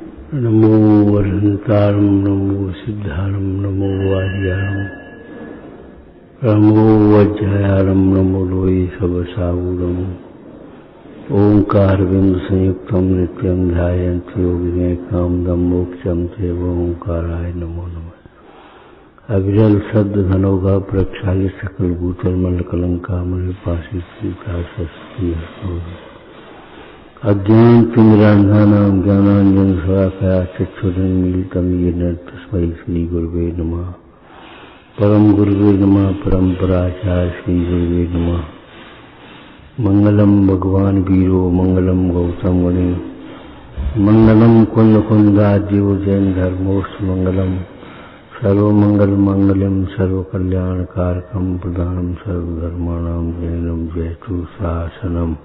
नमो वरहंतारं नमो सिद्धारं नमो वार्यारं नमो वज्रायारं नमो लोये सबसागुरं ओंकार बिंद संयुक्तम नित्यं ध्यायन्ति योगिने कामदं मोक्षं चैव ओंकाराय नमो नमः। अविरल शब्द धनोगा प्रक्षालित सकल भूतल मल कलंका मल पासी सीता सस्ती अज्ञान तिमिरांधानां ज्ञानांजन शलाकया चक्षुरुन्मीलितं येन तस्मै श्री गुरुवे नमः। परम गुरुवे नमः। परम्पराचार्य श्री गुरुवे नमः। मंगलम भगवान वीरो मंगलम गौतम मुनि मंगलम कुंद कुंदाद्यो जैन धर्मोष्ठ मंगलम सर्वमंगल मंगलम सर्वकल्याणकारकम प्रधानम सर्वधर्माणां जैनम जयतु शासनम।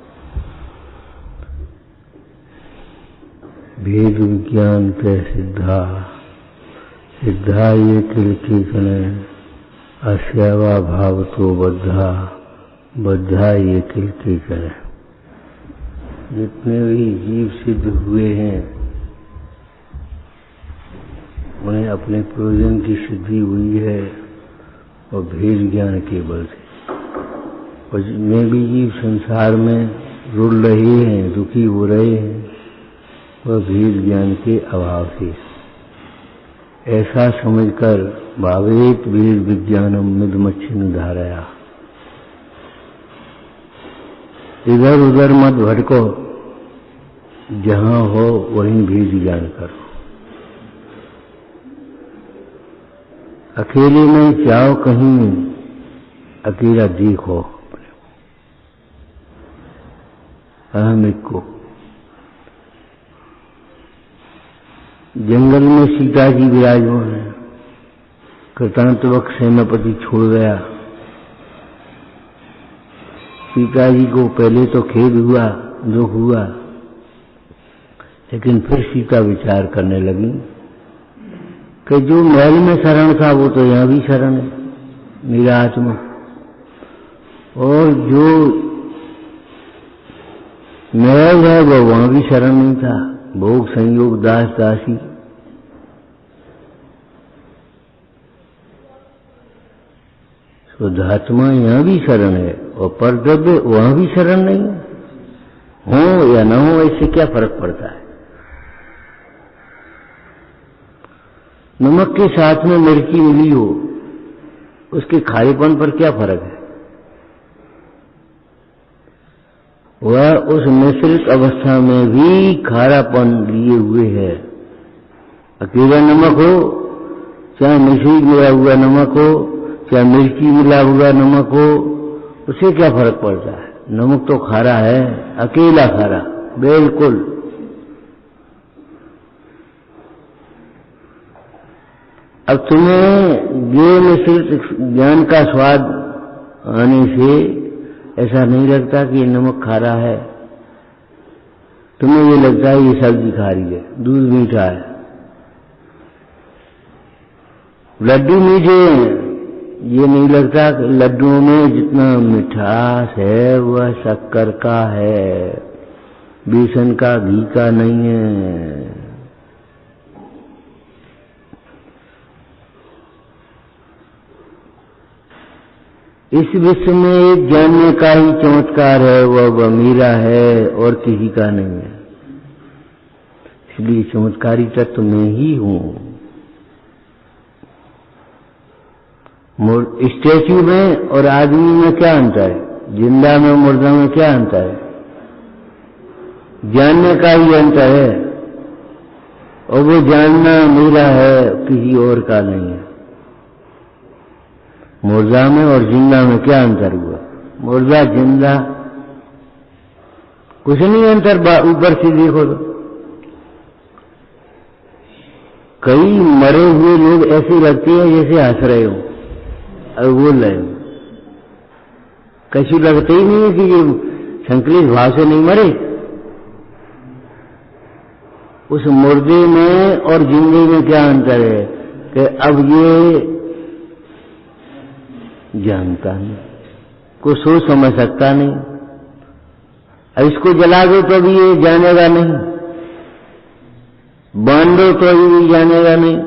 भेद विज्ञान के सिद्धा सिद्धा ये किलकीकन अस्यावा भाव तो बद्धा बद्धा ये किलकीकन। जितने भी जीव सिद्ध हुए हैं उन्हें अपने प्रयोजन की सिद्धि हुई है और भेद ज्ञान के बल से। और जितने भी जीव संसार में रुल रहे हैं दुखी हो रहे हैं वह भेद ज्ञान के अभाव से। ऐसा समझकर भावेत भेद विज्ञानम मिदमच्छिन्न धारया। इधर उधर मत भटको, जहां हो वहीं भेद ज्ञान करो। अकेले में जाओ कहीं अकेला देखो अहमिक को। जंगल में सीता जी विराजमान है। कृतांतवक सेनापति छोड़ गया। सीता जी को पहले तो खेद हुआ दुख हुआ, लेकिन फिर सीता विचार करने लगी कि जो महल में शरण था वो तो यहाँ भी शरण है मेरा आत्मा, और जो महल है वो वहां भी शरण नहीं था। भोग संयोग दास दासी। शुद्धात्मा यहाँ भी शरण है और परद्रव्य वहां भी शरण नहीं है। हो या न हो इससे क्या फर्क पड़ता है। नमक के साथ में मिर्ची मिली हो उसके खारेपन पर क्या फर्क है। वह उस मिश्रित अवस्था में भी खारापन लिए हुए है। अकेला नमक हो चाहे मिश्रित मिला हुआ नमक हो चाहे मिर्ची मिला हुआ नमक हो, उससे क्या फर्क पड़ता है। नमक तो खारा है, अकेला खारा बिल्कुल। अब तुम्हें ये मिश्रित ज्ञान का स्वाद आने से ऐसा नहीं लगता कि ये नमक खारा है। तुम्हें ये लगता है ये सब्जी खारी है, दूध मीठा है, लड्डू मीठे हैं। ये नहीं लगता कि लड्डुओं में जितना मिठास है वह शक्कर का है, बेसन का घी का नहीं है। इस विश्व में एक जानने का ही चमत्कार है, वह मेरा है और किसी का नहीं है। इसलिए चमत्कारी तत्व मैं ही हूं। स्टैच्यू में और आदमी में क्या अंतर है। जिंदा में मुर्दा में क्या अंतर है। जानने का ही अंतर है, और वो जानना मेरा है किसी और का नहीं है। मुर्दा में और जिंदा में क्या अंतर हुआ। मुर्दा जिंदा कुछ नहीं अंतर। ऊपर से देखो तो कई मरे हुए लोग ऐसे लगते हैं जैसे हंस रहे हो और बोल रहे हो। कहीं लगते ही नहीं है कि ये संकलित भाव से नहीं मरे। उस मुर्दे में और जिंदे में क्या अंतर है कि अब ये जानता नहीं, कुछ सोच समझ सकता नहीं। अब इसको जला दो तो भी ये जानेगा नहीं। बांध दो तो ये जानेगा नहीं,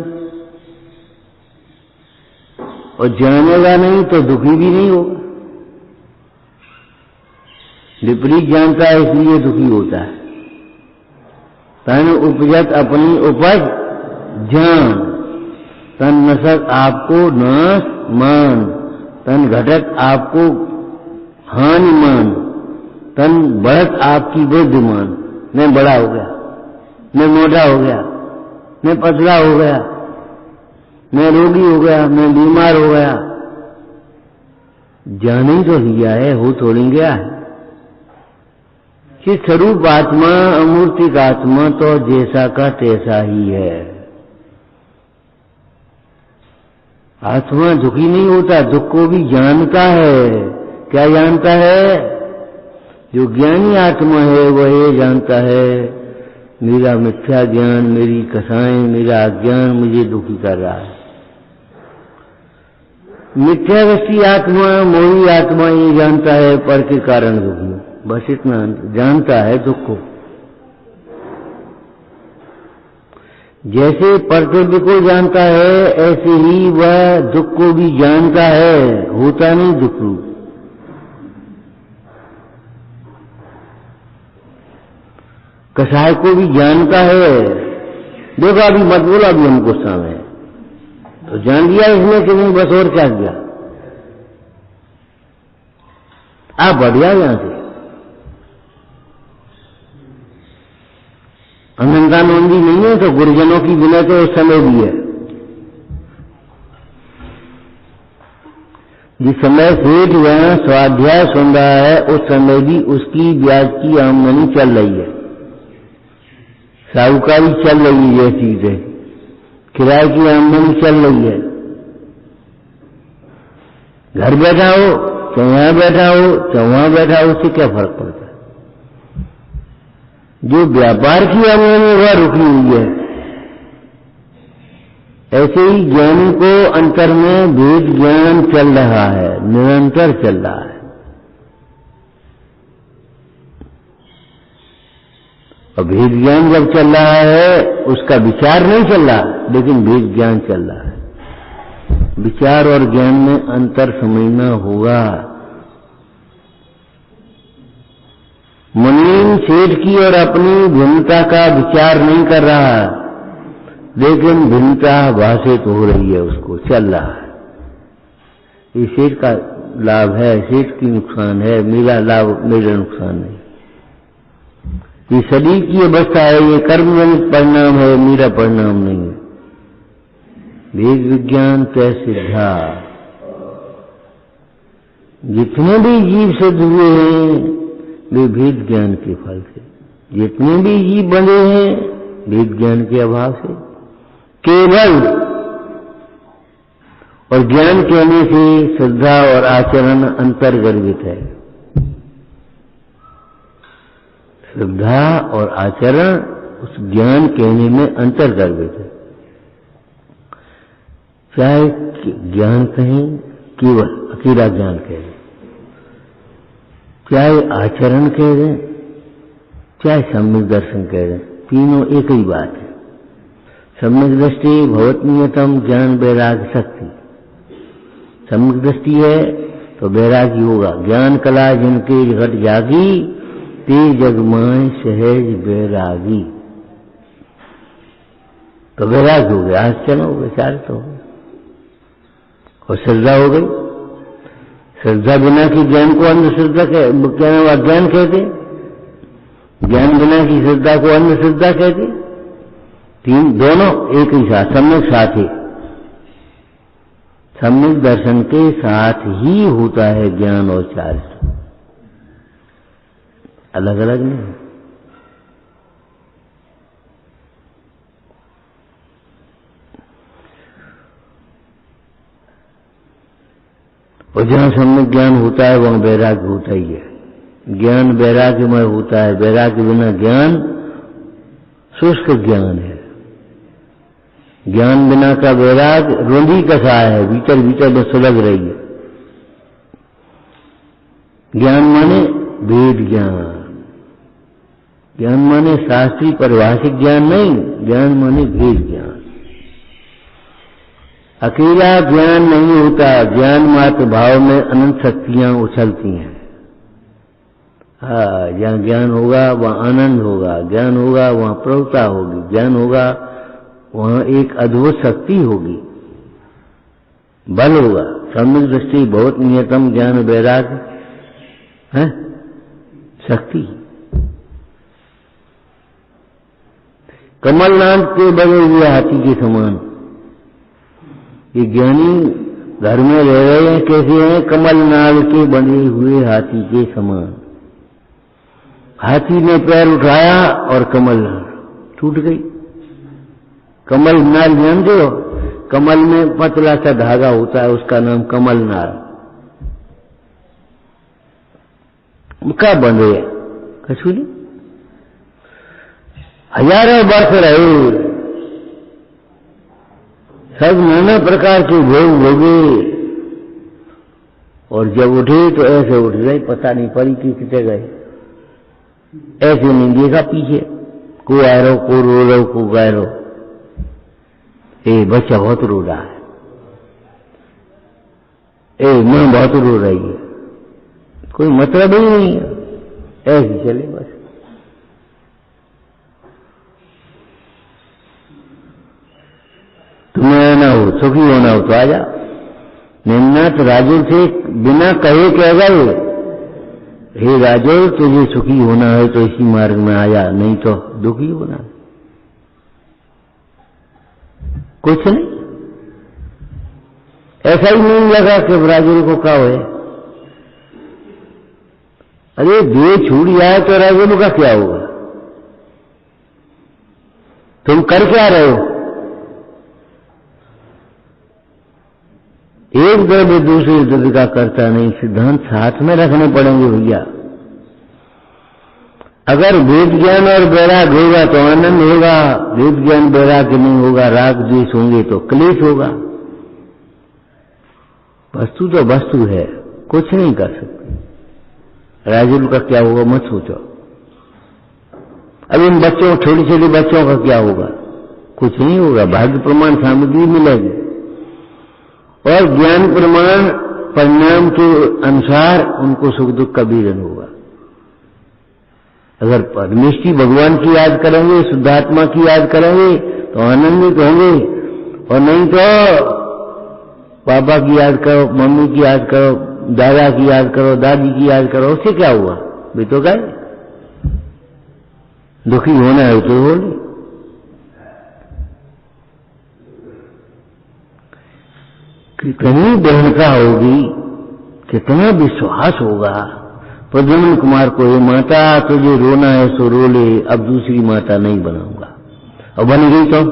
और जानेगा नहीं तो दुखी भी नहीं होगा। विपरीत जानता है इसलिए दुखी होता है। तन उपजत अपनी उपज जान, तन नसक आपको नाश मान, तन घटत आपको हानि मान, तन बढ़त आपकी वृद्धि मान। मैं बड़ा हो गया, मैं मोटा हो गया, मैं पतला हो गया, मैं रोगी हो गया, मैं बीमार हो गया। जान ही तो लिया है, हो थोड़ी गया है। कि स्वरूप आत्मा अमूर्तिक आत्मा तो जैसा का तैसा ही है। आत्मा दुखी नहीं होता, दुख को भी जानता है। क्या जानता है? जो ज्ञानी आत्मा है वह ये जानता है मेरा मिथ्या ज्ञान, मेरी कसाएं, मेरा अज्ञान मुझे दुखी कर रहा है। मिथ्यादृष्टि आत्मा, मोही आत्मा ये जानता है पर के कारण दुखी, बस इतना जानता है दुख को। जैसे प्रकृति को जानता है ऐसे ही वह दुख को भी जानता है, होता नहीं दुख रूप। कसाय को भी जानता है। देखो अभी मत बोला, अभी हम गुस्सा में तो जान लिया इसने कि नहीं, बस और क्या किया। आप बढ़ जाओ यहां से। अनंता नंदी नहीं है तो गुरुजनों की विनय तो उस समय भी है। जिस समय सेठ यहां स्वाध्याय सुन रहा है उस समय भी उसकी ब्याज की आमदनी चल रही है, साहूकारी चल रही है, ये चीज है, किराए की आमदनी चल रही है। घर बैठा हो चाहे यहां बैठा हो चाहे वहां बैठा हो, उससे क्या फर्क पड़ता है। जो व्यापार की आमदनी वह रुकी हुई है। ऐसे ही ज्ञानी को अंतर में भेद ज्ञान चल रहा है, निरंतर चल रहा है। और भेद ज्ञान जब चल रहा है उसका विचार नहीं चल रहा, लेकिन भेद ज्ञान चल रहा है। विचार और ज्ञान में अंतर समझना होगा। मुनीम सेठ की और अपनी भिन्नता का विचार नहीं कर रहा, लेकिन भिन्नता भाषित हो रही है, उसको चल रहा है। ये सेठ का लाभ है, सेठ की नुकसान है, मेरा लाभ मेरा नुकसान नहीं। ये शरीर की अवस्था है, ये कर्मजनित परिणाम है, मेरा परिणाम नहीं है। वेद विज्ञान तय सिद्धा। जितने भी जीव सिद्ध हुए हैं वे भेद ज्ञान के फल से। जितने भी जीव बने हैं भेद ज्ञान के अभाव से केवल। और ज्ञान कहने से श्रद्धा और आचरण अंतर्गर्भित है। श्रद्धा और आचरण उस ज्ञान कहने में अंतर्गर्भित है। चाहे ज्ञान कहें, केवल अकेला ज्ञान कहें, चाहे आचरण कह दें, चाहे सम्यक दर्शन कह दें, तीनों एक ही बात है। सम्यक दृष्टि भवत्नियतम ज्ञान वैराग्य शक्ति। सम्यक दृष्टि है तो वैराग्य होगा। ज्ञान कला जिनके घट जागी ते जगमाए सहज वैरागी। तो वैराग्य हो गया, आचरण हो गया, चार तो हो गया। और श्रद्धा हो गई। श्रद्धा बिना की ज्ञान को अंधश्रद्धा अज्ञान कहते, ज्ञान बिना की श्रद्धा को अंधश्रद्धा कहते। तीन दोनों एक ही साथ, सम्यक साथ ही। सम्यक दर्शन के साथ ही होता है ज्ञान और चारित्र, अलग अलग नहीं। और जहां सम्यक ज्ञान होता है वहां वैराग्य होता ही है। ज्ञान वैराग्यमय होता है। वैराग्य बिना ज्ञान शुष्क ज्ञान है। ज्ञान बिना का वैराग्य रोंदी कसा है, भीतर भीतर में सुलग रही है। ज्ञान माने वेद ज्ञान। ज्ञान माने शास्त्रीय परिभाषिक ज्ञान नहीं, ज्ञान माने भेद ज्ञान। अकेला ज्ञान नहीं होता, ज्ञान मात्र भाव में अनंत शक्तियां उछलती हैं। हाँ, जहाँ ज्ञान होगा वहाँ आनंद होगा, ज्ञान होगा वहाँ प्रभुता होगी, ज्ञान होगा वहाँ एक अद्भुत शक्ति होगी, बल होगा। सम्यक दृष्टि बहुत नियतम ज्ञान वैराग्य है शक्ति। कमलनाथ के बने हुए हाथी के समान ये ज्ञानी घर में रह रहे हैं, कैसे हैं? कमलनाथ के बने हुए हाथी के समान। हाथी ने पैर उठाया और कमल टूट गई। कमल नाल जानते हो? कमल में पतला सा धागा होता है, उसका नाम कमल नाल। क्या बंधे कछु नहीं, हजारों वर्ष रहे, सब नाना प्रकार के भोग भोगे, और जब उठे तो ऐसे उठ गए, पता नहीं पड़ी किससे गए, ऐसे नहीं देखा पीछे, को आ रहा को रो रहा को गा रहा, ए बच्चा बहुत रो रहा है, ए मां बहुत रो रही है, कोई मतलब ही नहीं है, ऐसे चले बस। तुम्हें आना हो, सुखी होना हो तो आ जा। निम्नाथ राजू से बिना कहे कह गए, हे राजू तुझे सुखी होना है तो इसी मार्ग में आ जा, नहीं तो दुखी होना। कुछ नहीं, ऐसा ही नहीं लगा कि राजू को क्या हो। अरे देह छूट जाए तो राजू का क्या होगा? तुम कर क्या रहे हो? एक द्रव्य दूसरे द्रव्य का करता नहीं, सिद्धांत साथ में रखने पड़ेंगे भैया। अगर वेद ज्ञान और वैराग होगा तो आनंद होगा, वेद ज्ञान वैराग नहीं होगा, राग द्वेष होंगे तो क्लेश होगा। वस्तु तो वस्तु है, कुछ नहीं कर सकते। राजुल का क्या होगा मत सोचो। अब इन बच्चों, छोटे छोटे बच्चों का क्या होगा? कुछ नहीं होगा, भाग्य प्रमाण सामग्री मिलेगी और ज्ञान प्रमाण परिणाम के अनुसार उनको सुख दुख का बीजन होगा। अगर परमेष्टि भगवान की याद करेंगे, शुद्धात्मा की याद करेंगे तो आनंदित होंगे, और नहीं तो पापा की याद करो, मम्मी की याद करो, दादा की याद करो, दादी की याद करो, उससे क्या हुआ? भी तो गए। दुखी होना है तो बोले। कितनी दृढ़ता होगी, कितना विश्वास होगा। प्रद्युम्न कुमार को, ये माता तुझे रोना है सो रो ले, अब दूसरी माता नहीं बनाऊंगा, और बन गई तो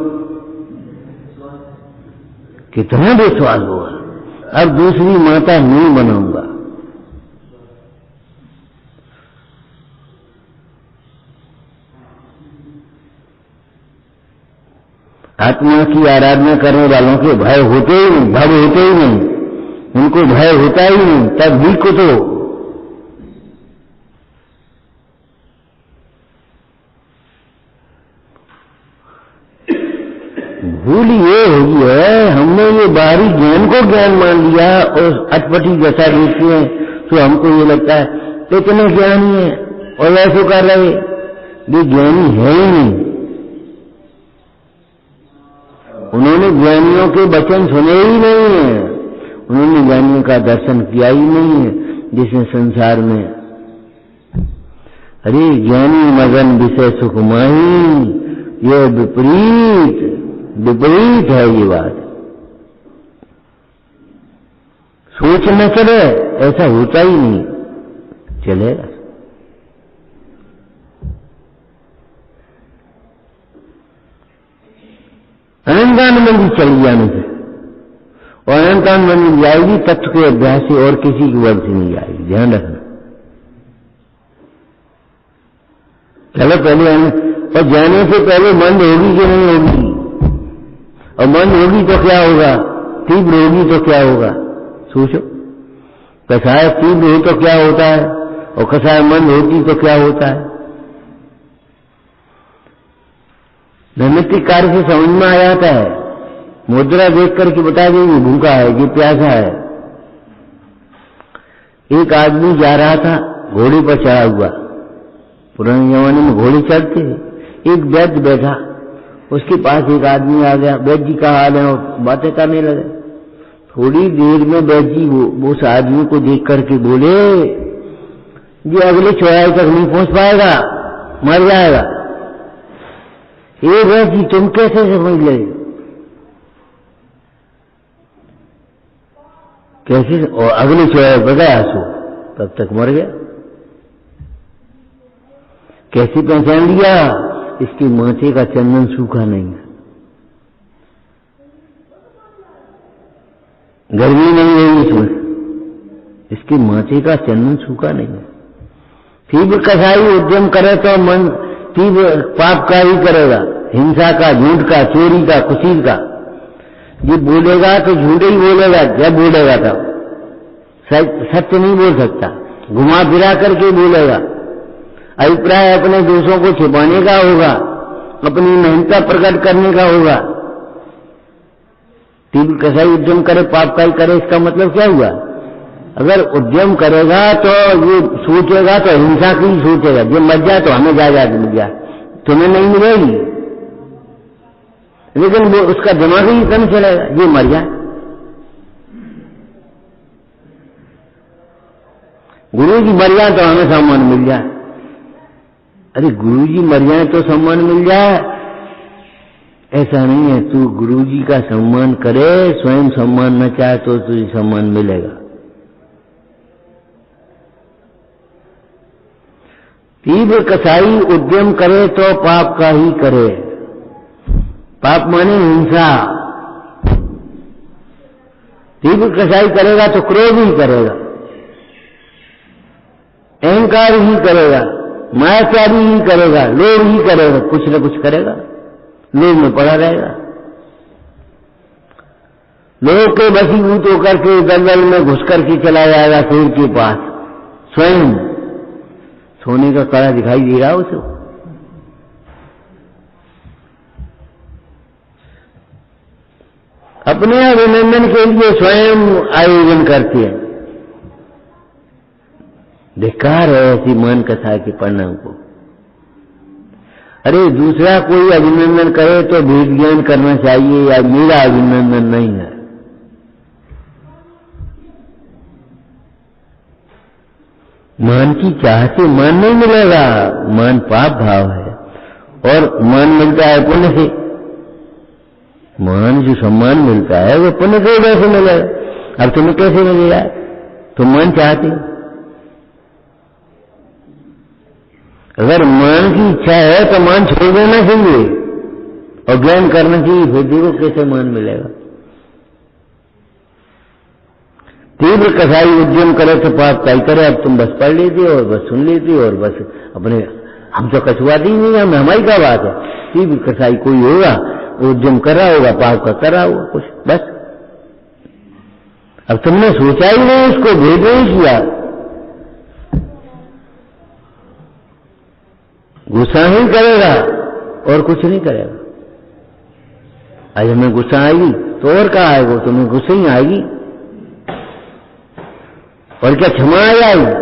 कितना विश्वास होगा, अब दूसरी माता नहीं बनाऊंगा। आत्मा की आराधना करने वालों के भय होते ही नहीं, भय होते ही नहीं, उनको भय होता ही नहीं, तब भी को तो भूल ये होगी है, हमने ये बाहरी ज्ञान को ज्ञान मान लिया और अटपटी जैसा देखते हैं, तो हमको ये लगता है इतने ज्ञानी है और ऐसे कर रहे, ये ज्ञानी है ही नहीं। उन्होंने ज्ञानियों के वचन सुने ही नहीं है, उन्होंने ज्ञानियों का दर्शन किया ही नहीं है। जिसने संसार में अरे ज्ञानी मगन विषय सुख माही, ये विपरीत है ये बात। सोच न चले, ऐसा होता ही नहीं, चलेगा। अनंतान मंदिर चली जाने से, और अनंतान मंदिर जाएगी तत्व के अभ्यास से, और किसी की वर्ग से नहीं जाएगी, ध्यान रखना। चलो पहले और जाने से पहले मंद होगी कि नहीं होगी, और मंद होगी तो क्या होगा, तीव्र होगी तो क्या होगा, सोचो। कषाय तीव्र हो तो क्या होता है, और कषाय मंद होती तो क्या होता है। नैमित्तिक कार्य से समझ में आ जाता है। मुद्रा देख करके बता दे ये भूखा है, ये प्यासा है। एक आदमी जा रहा था घोड़े पर चढ़ा हुआ, पुराने जमाने में घोड़े चढ़ते थे। एक वैद्य बैठा, उसके पास एक आदमी आ गया, वैद्य जी का हाल है, और बातें करने लगे। थोड़ी देर में वैद्य जी वो उस आदमी को देख करके बोले, ये अगले चौराहे तक नहीं पहुंच पाएगा, मर जाएगा। ये वैद्य जी तुम कैसे समझ ले, कैसे? और अगले चौराहे पर गया सो तब तक मर गया। कैसे पहचान लिया? इसके माथे का चंदन सूखा नहीं है, गर्मी नहीं है इसमें, इसके माथे का चंदन सूखा नहीं है। तीव्र कसाई उद्यम करे तो मन तीव्र पाप का ही करेगा, हिंसा का, झूठ का, चोरी का, कुशील का। ये बोलेगा तो झूठे ही बोलेगा, जब बोलेगा तब सत्य नहीं बोल सकता, घुमा फिरा करके बोलेगा। अभिप्राय अपने दोषों को छिपाने का होगा, अपनी महत्ता प्रकट करने का होगा। तीव्र कसाई उद्यम करे पाप का ही करे, इसका मतलब क्या हुआ? अगर उद्यम करेगा तो ये सोचेगा तो हिंसा की ही सोचेगा, जो मर जाए तो हमें जायदाद मिल जाए, तुम्हें नहीं मिलेगी। लेकिन वो उसका दिमाग ही कम चलेगा, ये मर जाए। गुरु जी मर जाए तो हमें सम्मान मिल जाए। अरे गुरु जी मर जाए तो सम्मान मिल जाए, ऐसा नहीं है। तू गुरु जी का सम्मान करे, स्वयं सम्मान न चाहे तो तुझे सम्मान मिलेगा। तीव्र कसाई उद्यम करे तो पाप का ही करे। पाप माने हिंसा। तीव्र कसाई करेगा तो क्रोध ही करेगा, अहंकार ही करेगा, मायाचारी ही करेगा, लोभ ही करेगा, कुछ न कुछ करेगा, लोभ में पड़ा रहेगा। लोग के वशीभूत होकर के दलदल में घुस करके चला जाएगा शेर के पास, स्वयं सोने का कड़ा दिखाई दे रहा उसे। अपने अभिनंदन के लिए स्वयं आयोजन करते हैं। धिक्कार है ऐसी मान कथा के परिणाम को। अरे दूसरा कोई अभिनंदन करे तो भेद ज्ञान करना चाहिए, या मेरा अभिनंदन नहीं है। मान की चाह से मान नहीं मिलेगा, मान पाप भाव है, और मान मिलता है पुण्य से। मान जो सम्मान मिलता है वो पुण्य से कैसे मिलेगा? अब तुम्हें कैसे मिलेगा? तुम मान चाहते हो। अगर मान की इच्छा है तो मान छोड़ देना चाहिए और ज्ञान करना चाहिए, फिर देखो कैसे मान मिलेगा। तीव्र कसाई उद्यम करे तो पाप का करे। अब तुम बस पढ़ लेती और बस सुन लेती और बस अपने, हम तो कछुआती नहीं, हम हमारी क्या बात है। तीव्र कसाई कोई होगा, उद्यम कर रहा होगा, पाप का कर रहा होगा कुछ, बस। अब तुमने सोचा ही नहीं, उसको भेद नहीं किया, गुस्सा ही करेगा और कुछ नहीं करेगा। आज हमें गुस्सा आएगी तो और क्या आएगा, तुम्हें गुस्सा ही आएगी और क्या क्षमा आ जाएगी।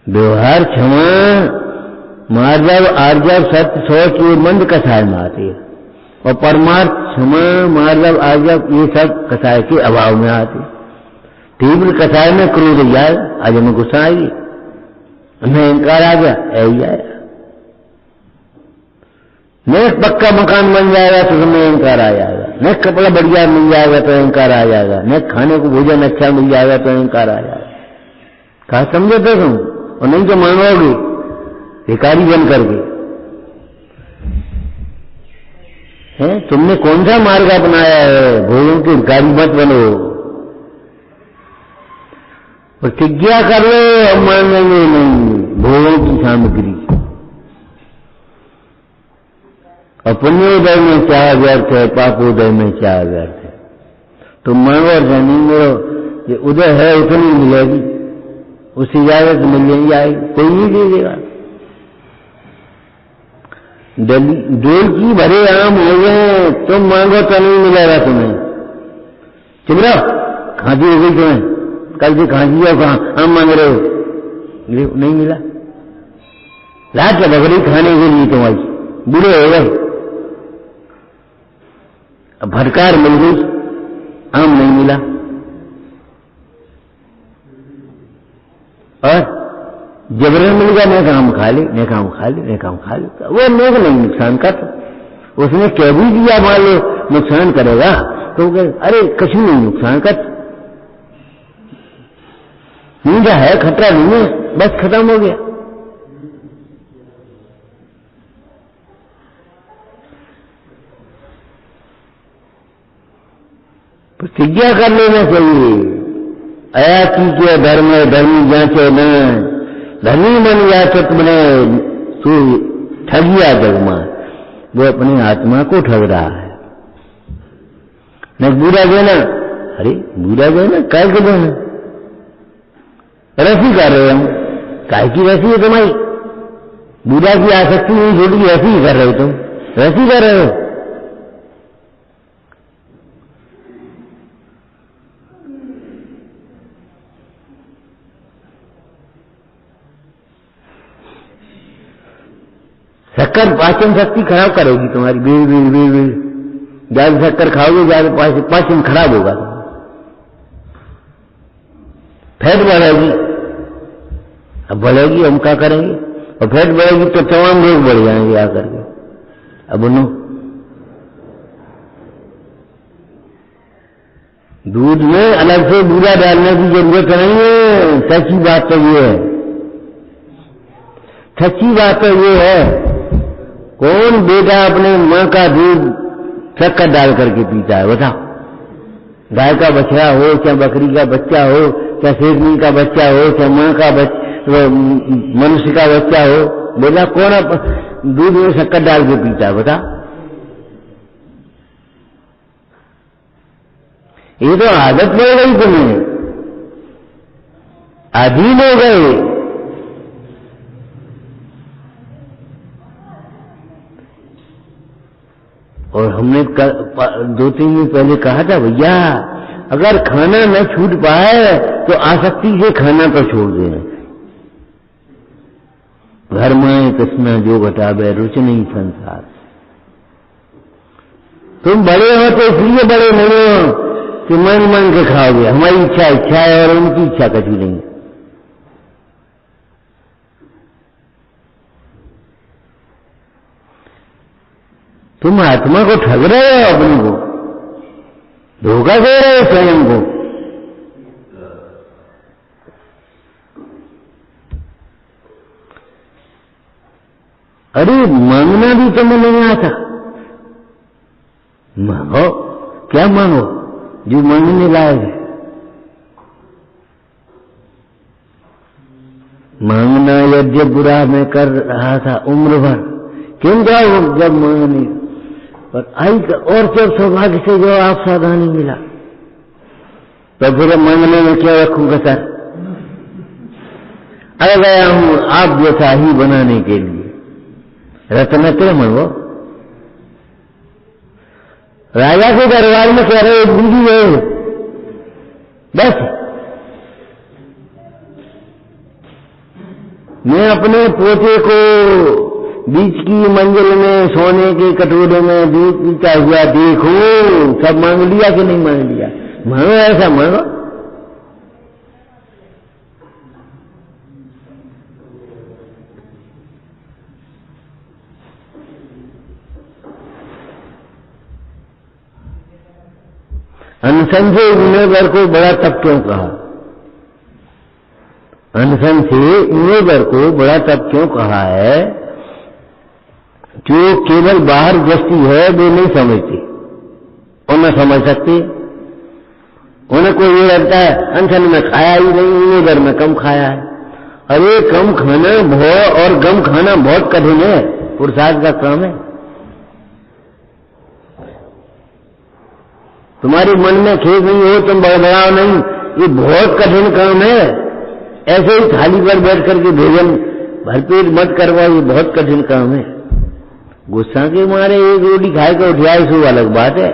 व्यवहार क्षमा मार्जव आर्जव सत्य सोच ये मंद कसाय में आती है, और परमार्थ क्षमा मार्जव आर्जव ये सब कसाय के अभाव में आती है। तीव्र कसाय में क्रोध जाए, आज हमें गुस्सा आएगी, हमें अहंकार आ गया, ऐसी आएगा। न पक्का मकान बन जाएगा तो हमें अहंकार आ जाएगा, न कपड़ा बढ़िया मिल जाएगा तो अहंकार आ जाएगा, न खाने को भोजन अच्छा मिल जाएगा तो अहंकार आ जाएगा। कहा समझे थे तुम? और नहीं तो मानोगे भिखारी बन करके है। तुमने कौन सा मार्ग अपनाया है? भोजन के भिखारी मत बनो, प्रतिज्ञा कर लो और मानेंगे नहीं भोगों की सामग्री। और पुण्योदय में चाह व्यर्थ है, पापोदय में चाह व्यर्थ है। तुम मांगो और नहीं मिलो, ये उदय है उतनी मिलेगी, उससे ज्यादा तो मिल नहीं जाएगी, कोई नहीं दे देगा। डोलची भरे आम हो गए, तुम मांगो तो नहीं मिलेगा तुम्हें। चुप रहो, खांसी हो गई तुम्हें, कल से खांसी है, कहाँ आम मांग रहे हो, नहीं मिला। लाख के बकरी खाने के लिए तुम्हारी बुरे हो गए, अब फटकार मिल गई, आम नहीं मिला। और जबरन मिल गया, मैं काम खा ली, मैं काम खा ली, मैं काम खा ली, वो लोग नहीं नुकसान कर, उसने कह भी दिया मान लो नुकसान करेगा तो अरे कछु नहीं नुकसान कर, नींदा है खतरा नहीं है, बस खत्म हो गया। प्रतिज्ञा कर लेना चाहिए, अयाची के धर्म धर्मी जांचे न, धर्मी मन याचक बने तू ठगिया जगमा। वो अपनी आत्मा को ठग रहा है। न बुरा देना, अरे बुरा देना काय को देना, रसी कर रहे हम, काय की रसी है तुम्हारी, बुरा की आसक्ति नहीं छोटी, रसी ही कर रहे हो तुम, रसी कर रहे हो। शक्कर पाचन शक्ति खराब करेगी तुम्हारी, ज्यादा शक्कर खाओगे ज्यादा पाचन खराब होगा, फैट बढ़ेगी। अब बढ़ेगी हम क्या करेंगे, और फैट बढ़ेगी तो तमाम लोग बढ़ जाएंगे आकर के। अब उन्हों दूध में अलग से बूरा डालने की जरूरत नहीं है। सच्ची बात तो ये है, सच्ची बात तो ये है, कौन बेटा अपने माँ का दूध शक्कर डाल करके पीता है बताओ। गाय का बछड़ा हो, चाहे बकरी का बच्चा हो, चाहे शेरनी का बच्चा हो, चाहे माँ का मनुष्य का बच्चा हो, बोला कौन दूध में शक्कर डाल के पीता है बता। ये तो आदत पड़ गई तुम्हें, अधीन हो गए। और हमने 2-3 दिन पहले कहा था भैया अगर खाना न छूट पाए तो आसक्ति से खाना तो छोड़ देना। घर में कृष्णा जो घटावे रुच नहीं संसार। तुम बड़े हो तो इसलिए बड़े नहीं हो कि मन के खाओगे, हमारी इच्छा है और उनकी इच्छा कभी नहीं। तुम आत्मा को ठग रहे हो, अपने को धोखा दे रहे हो स्वयं को। अरे मांगना भी तुम्हें नहीं आता, मांगो, क्या मांगो जो मांगने लायक है। मांगना यज्ञ बुरा मैं कर रहा था उम्र भर, क्यों जाओ जब मांगने और आई और जब सौभाग्य से जो आप सावधानी मिला तो फिर मांगने में क्या रखूंगा सर। आ गया हूं आप जैसा ही बनाने के लिए, रत्नत्र मांगो। राजा के दरबार में कह रहे बीवी है बस, मैं अपने पोते को बीच की मंजिल में सोने के कटोरे में दूध पीता हुआ देखो। सब मांग लिया कि नहीं मांग लिया? मांगो, ऐसा मांगो। अनशन से उम्मीदवार को बड़ा तप क्यों कहा? अनशन से उम्मीदवार को बड़ा तप क्यों कहा है? जो केवल बाहर दृष्टि है वे नहीं समझती, उन्हें समझ सकती। उन्हें कोई ये लगता है अनशन में खाया ही नहीं, इधर में कम खाया है। अरे कम खाना बहुत और गम खाना बहुत कठिन है, पुरुषार्थ का काम है। तुम्हारे मन में खेद नहीं हो, तुम बड़बड़ाओ नहीं, ये बहुत कठिन काम है। ऐसे ही थाली पर बैठ करके भोजन भरपेट मत करवाओ, ये बहुत कठिन काम है। गुस्सा के मारे एक रोटी खाए के उठ जाए सो अलग बात है।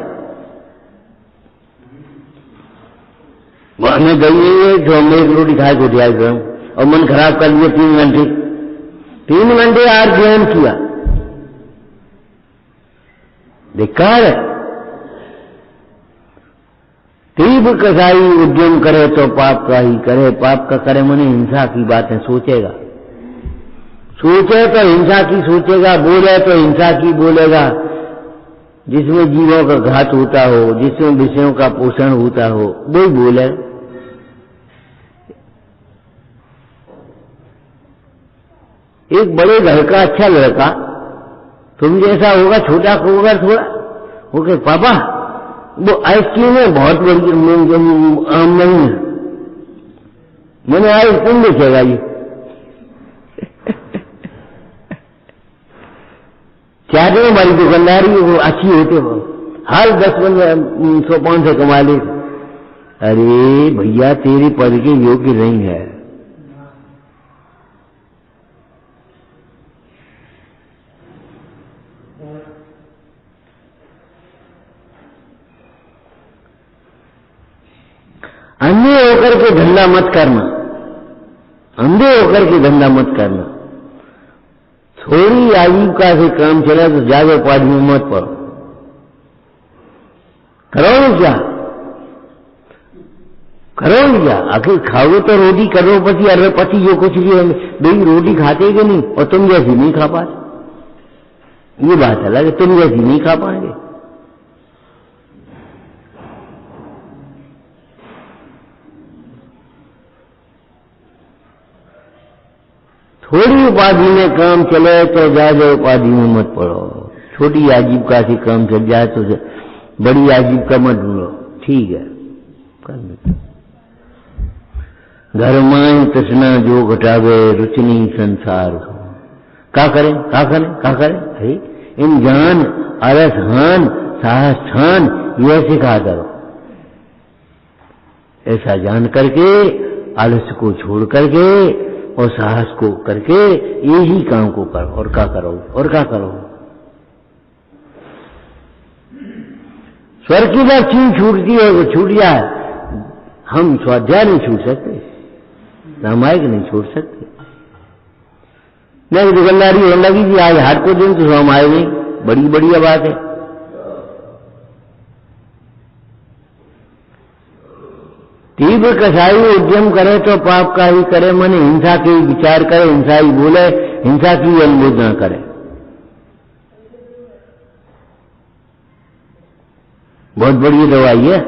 हमें गई है जो हम एक रोटी खाए के उठ जाए और मन खराब कर लिया 3 घंटे आज ध्यान किया, धिक्कार है। तीव्र कसाई उद्यम करे तो पाप का ही करे, पाप का करे मने हिंसा की बातें सोचेगा, सोचे तो हिंसा की सोचेगा, बोले तो हिंसा की बोलेगा, जिसमें जीवों का घात होता हो, जिसमें विषयों का पोषण होता हो वही बोले। एक बड़े घर का अच्छा लड़का तुम जैसा होगा, छोटा होगा थोड़ा, ओके पापा वो आइसक्रीम है बहुत बड़ी आमदनी है, मैंने आइसक्रीम देखेगा ये क्या जो हमारी दुकानदारी वो अच्छी होते हो, हर 10-100-500 कमा ले। अरे भैया तेरे पद के योग्य नहीं है। अंधे होकर के धंधा मत करना, अंधे होकर के धंधा मत करना। थोड़ी आजीविका से काम चला तो ज्यादा उपाधि में मत पड़ो। करो क्या, करो क्या, आखिर खाओगे तो रोटी करोड़पति अरबपति जो कुछ भी है, भाई रोटी खाते कि नहीं, और तुम जैसी नहीं खा पाते, ये बात अलग है, तुम जैसी नहीं खा पाएंगे। थोड़ी उपाधि में काम चले तो ज्यादा उपाधि में मत पड़ो, छोटी आजीविका से काम चल जाए तो बड़ी आजीविका मत ढूंढो, ठीक है। घर माई तृष्णा जो घटावे रुचनी संसार, का करें का करें का करें, है इन जान अरस हान साहस ठान यह सिखा करो। ऐसा जान करके आलस्य को छोड़ करके और साहस को करके यही काम को करो, और क्या करो और क्या करो। स्वर्ग की बात चीज छूटती है वो छूट जाए, हम स्वाध्याय नहीं छूट सकते, रामायण नहीं छोड़ सकते। नहीं दुकानदारी होने लगी थी आज हाथ को दिन तो रामायण नहीं, बड़ी बढ़िया बात है। तीव्र कसाई उद्यम करे तो पाप का ही करे, माने हिंसा के विचार करे, हिंसा ही बोले, हिंसा की अनुमोद न करे। बहुत बड़ी दवाई है,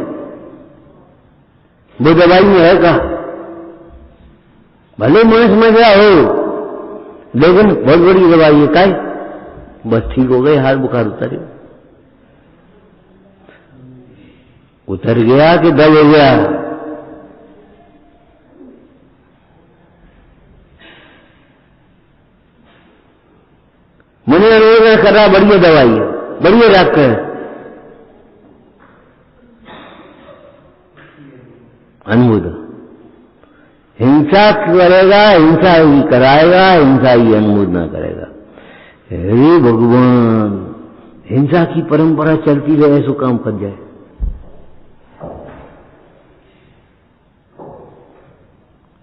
वो दवाई में है का भले मांस में गया हो, लेकिन बहुत बड़ी दवाई है, काय बस ठीक हो गए, हाथ बुखार उतर गया कि दब हो गया। मुझे रोग कर रहा, बढ़िया दवाई है, बढ़िया डॉक्टर है। अनुमोद हिंसा करेगा, हिंसा ही कराएगा, हिंसा ही अनुमोद ना करेगा। हे भगवान, हिंसा की परंपरा चलती रहे ऐसो काम फंस जाए।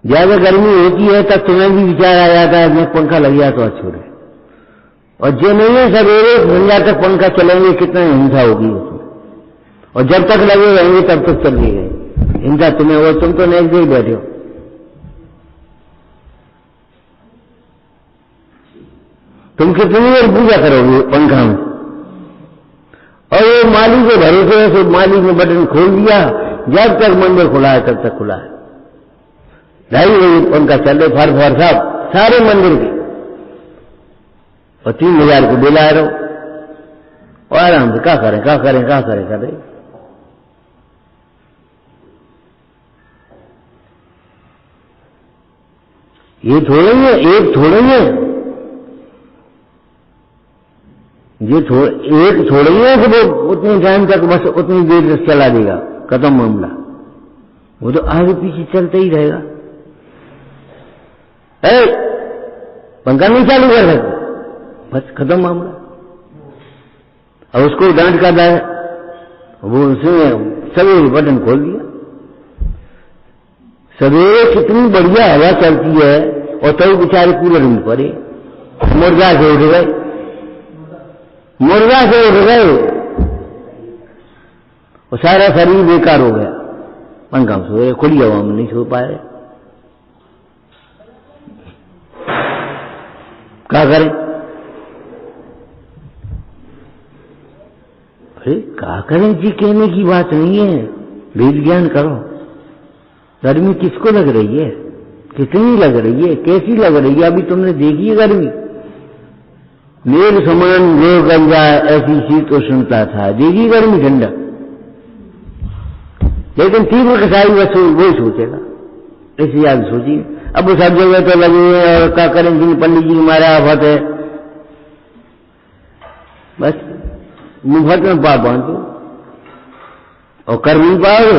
ज्यादा गर्मी होती है तब तुम्हें भी विचार आ जाता है मैं पंखा लग गया तो अच्छा है, और जो नहीं है सवेरे संध्या तक पंखा चलेंगे, कितना हिंसा होगी उसमें, और जब तक लगे रहेंगे तब तक चल रही है हिंसा तुम्हें, और तुम तो नेक्स्ट डे बैठे हो। तुम कितनी देर पूजा करोगे पंखा में, और वो माली के भरोसे है, तो माली ने बटन खोल दिया, जब तक मंदिर खुला है तब तक खुला है, 2.5 बजे पंखा चल रहे फर साहब सारे मंदिर के, और 3,000 को बिल आ रहा, और आराम से क्या करें क्या करें क्या करें कर रहे। ये थोड़े ही है, एक थोड़े ही है, ये एक थोड़े ही है कि वो उतने टाइम तक बस उतनी देर तक चला देगा, खत्म मामला, वो तो आगे पीछे चलता ही रहेगा। पंखा नहीं चालू कर सकते, बस खत्म मामला। और उसको डांट कर है, वो उसने सवेरे बटन खोल दिया। सवेरे कितनी बढ़िया हवा चलती है और तो बेचारे कूलर में पड़े, मुर्गा से उठ गए, मुर्गा से उठ गए और सारा शरीर बेकार हो गया। पंखा में सो रहे, खुली हवा में नहीं सो पाए, क्या करें? अरे क्या करें जी, कहने की बात नहीं है, वेद ज्ञान करो। गर्मी किसको लग रही है, कितनी लग रही है, कैसी लग रही है? अभी तुमने देखी है गर्मी? मेघ समान जो गंजा ऐसी शीतोष्णता था, देखी गर्मी ठंडा। लेकिन तीव्र कसाई वही सोचेगा, ऐसी याद सोचिए। अब वो सब जगह तो लगे हुए हैं और क्या करें, जिन पंडित जी हमारे आफत है, बस मुफ्त में पाप बांधो और कर नहीं पाओगे,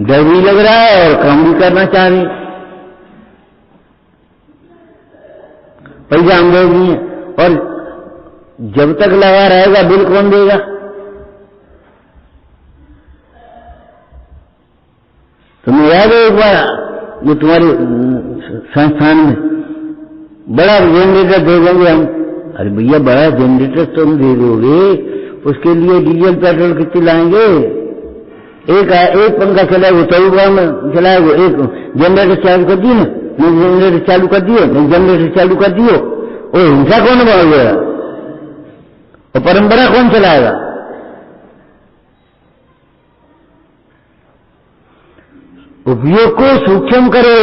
डर भी लग रहा है और काम भी करना चाह रहे, पैसा हम लोग नहीं है। और जब तक लगा रहेगा बिल कौन देगा? तुम्हें याद है एक बार जो तुम्हारे संस्थान में बड़ा जनरेटर दे देंगे हम। अरे भैया बड़ा जनरेटर तुम दे दोगे, उसके लिए डीजल पेट्रोल कितने लाएंगे? एक पंखा चलाएगा चौबा में चलाएगा, एक जनरेटर चालू कर दिए ना, जनरेटर चालू कर दिए, जनरेटर चालू कर दियो, और हिंसा कौन बढ़ेगा और परंपरा कौन चलाएगा? उपयोग को सूक्ष्म करो,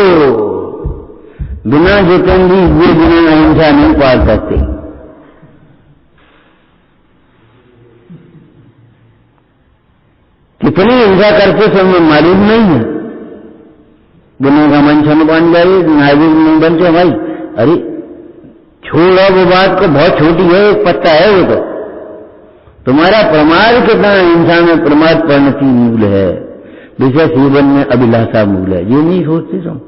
बिना जितेंद्री हुए बिना अहिंसा नहीं पाल सकते। कितनी हिंसा करते समय मालूम नहीं है, गुना का मंचन बन जाए, नागरिक नहीं बनते भाई। अरे छोड़ो वो बात को, बहुत छोटी है, एक पत्ता है वो तो। तुम्हारा प्रमाद कितना इंसान में प्रमाद परिणति मूल है, विषय जीवन में अभिलाषा मूल है, ये नहीं सोचते तुम।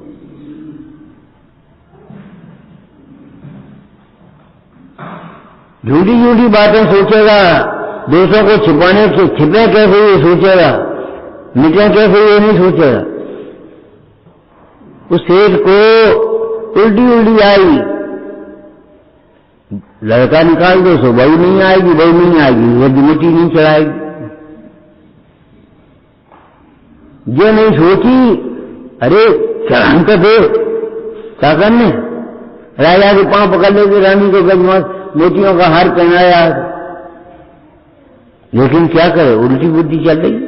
झूठी झूठी बातें सोचेगा, दोषों को छिपाने से छिपे कैसे ये सोचेगा, मिटे कैसे ये नहीं सोचेगा। उस सेठ को उल्टी उल्टी आई, लड़का निकाल दो सो बहू नहीं आएगी, बहू नहीं आएगी, वो मिट्टी नहीं चढ़ाएगी। ये नहीं सोची, अरे चढ़ान तो दे, क्या करने? राजा के पांव पकड़ लेके रानी को गजमस मोतियों का हार पहनाया, लेकिन क्या करे, उल्टी बुद्धि चल रही।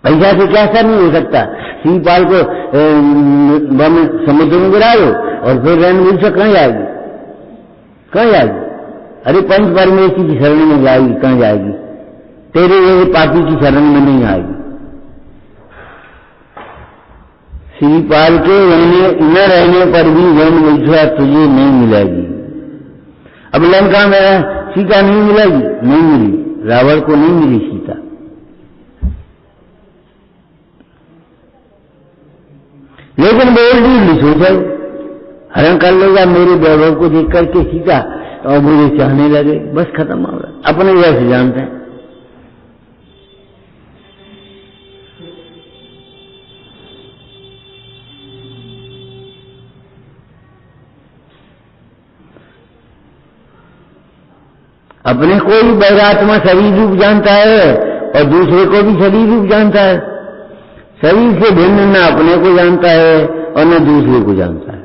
पैसा से क्या असर नहीं हो सकता? सीपाल को समुद्र में गिरा दो और फिर रणवीर से कहाँ जाएगी, कहाँ जाएगी? अरे पंच परमेश्वर की शरण में जाएगी, कहाँ जाएगी? तेरे ये पापी की शरण में नहीं आएगी। सीपाल के न रहने पर भी वन विद्या तुझे नहीं मिलेगी। अब लंका में सीता नहीं मिलेगी, नहीं मिली, रावण को नहीं मिली सीता। लेकिन वो उल्टी सोचा, हरण कर लेगा मेरे वैभव को देख करके सीता और मुझे चाहने लगे, बस खत्म हो गया। अपने जैसे जानते हैं। अपने को ही बैरात्मा शरीर रूप जानता है और दूसरे को भी शरीर रूप जानता है। शरीर से भिन्न न अपने को जानता है और न दूसरे को जानता है।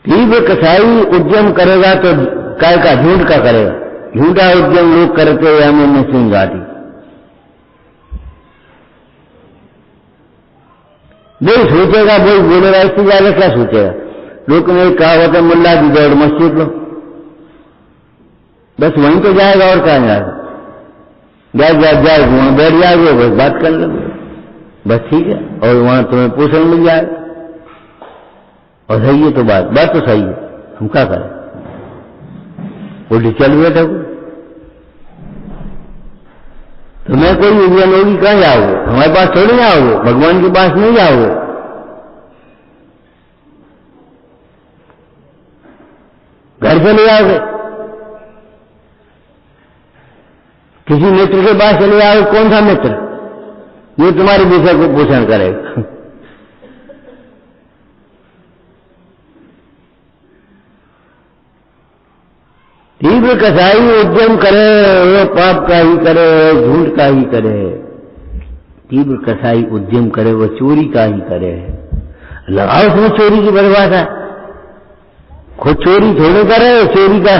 तीव्र कसाई उद्यम करेगा तो काय का झूठ का करेगा, झूठा उद्यम लोग करते हुए हमें सिंह घाटी। वो सोचेगा, वो बोलेगा, इससे ज्यादा क्या सोचेगा? लोग ने कहा होता मुल्ला की दौड़ मस्जिद लो, बस वहीं तो जाएगा और कहाँ जाएगा? जाए वहां बैठ जाएगा, बस बात कर लो, बस ठीक है, और वहां तुम्हें पोषण मिल जाएगा। और सही है तो बात तो सही है, हम क्या करें? उल्टी चल बैठे। तुम्हें कोई उद्यान होगी, कहाँ जाओगे? हमारे पास थोड़ी जाओगे, भगवान के पास नहीं जाओगे। घर चले जाओगे, किसी मित्र के पास चले जाओगे। कौन सा मित्र? ये तुम्हारे विषय को पोषण करेगा। तीव्र कसाई उद्यम करे, वो पाप का ही करे, झूठ का ही करे। तीव्र कसाई उद्यम करे, वो चोरी का ही करे। लगाओ उसमें चोरी की परिभाषा। खुद चोरी थोड़े करे, चोरी का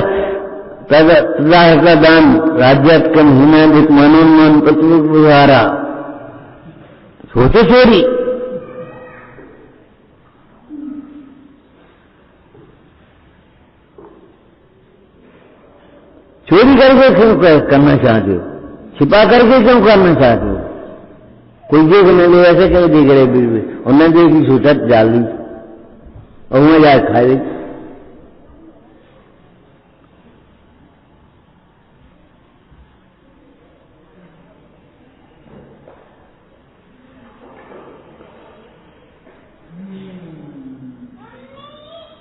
दान राज्यात्कम हिमांदिक मनोन्मान प्रतिहारा, सोचो चोरी। चोरी करके क्यों करना चाहते हो? छिपा करके क्यों करना चाहते हो? कोई देख ले, ऐसे कहीं देख रहे बिल्कुल, और न देखी सूचत डाल दी और वहां जाए खा ली।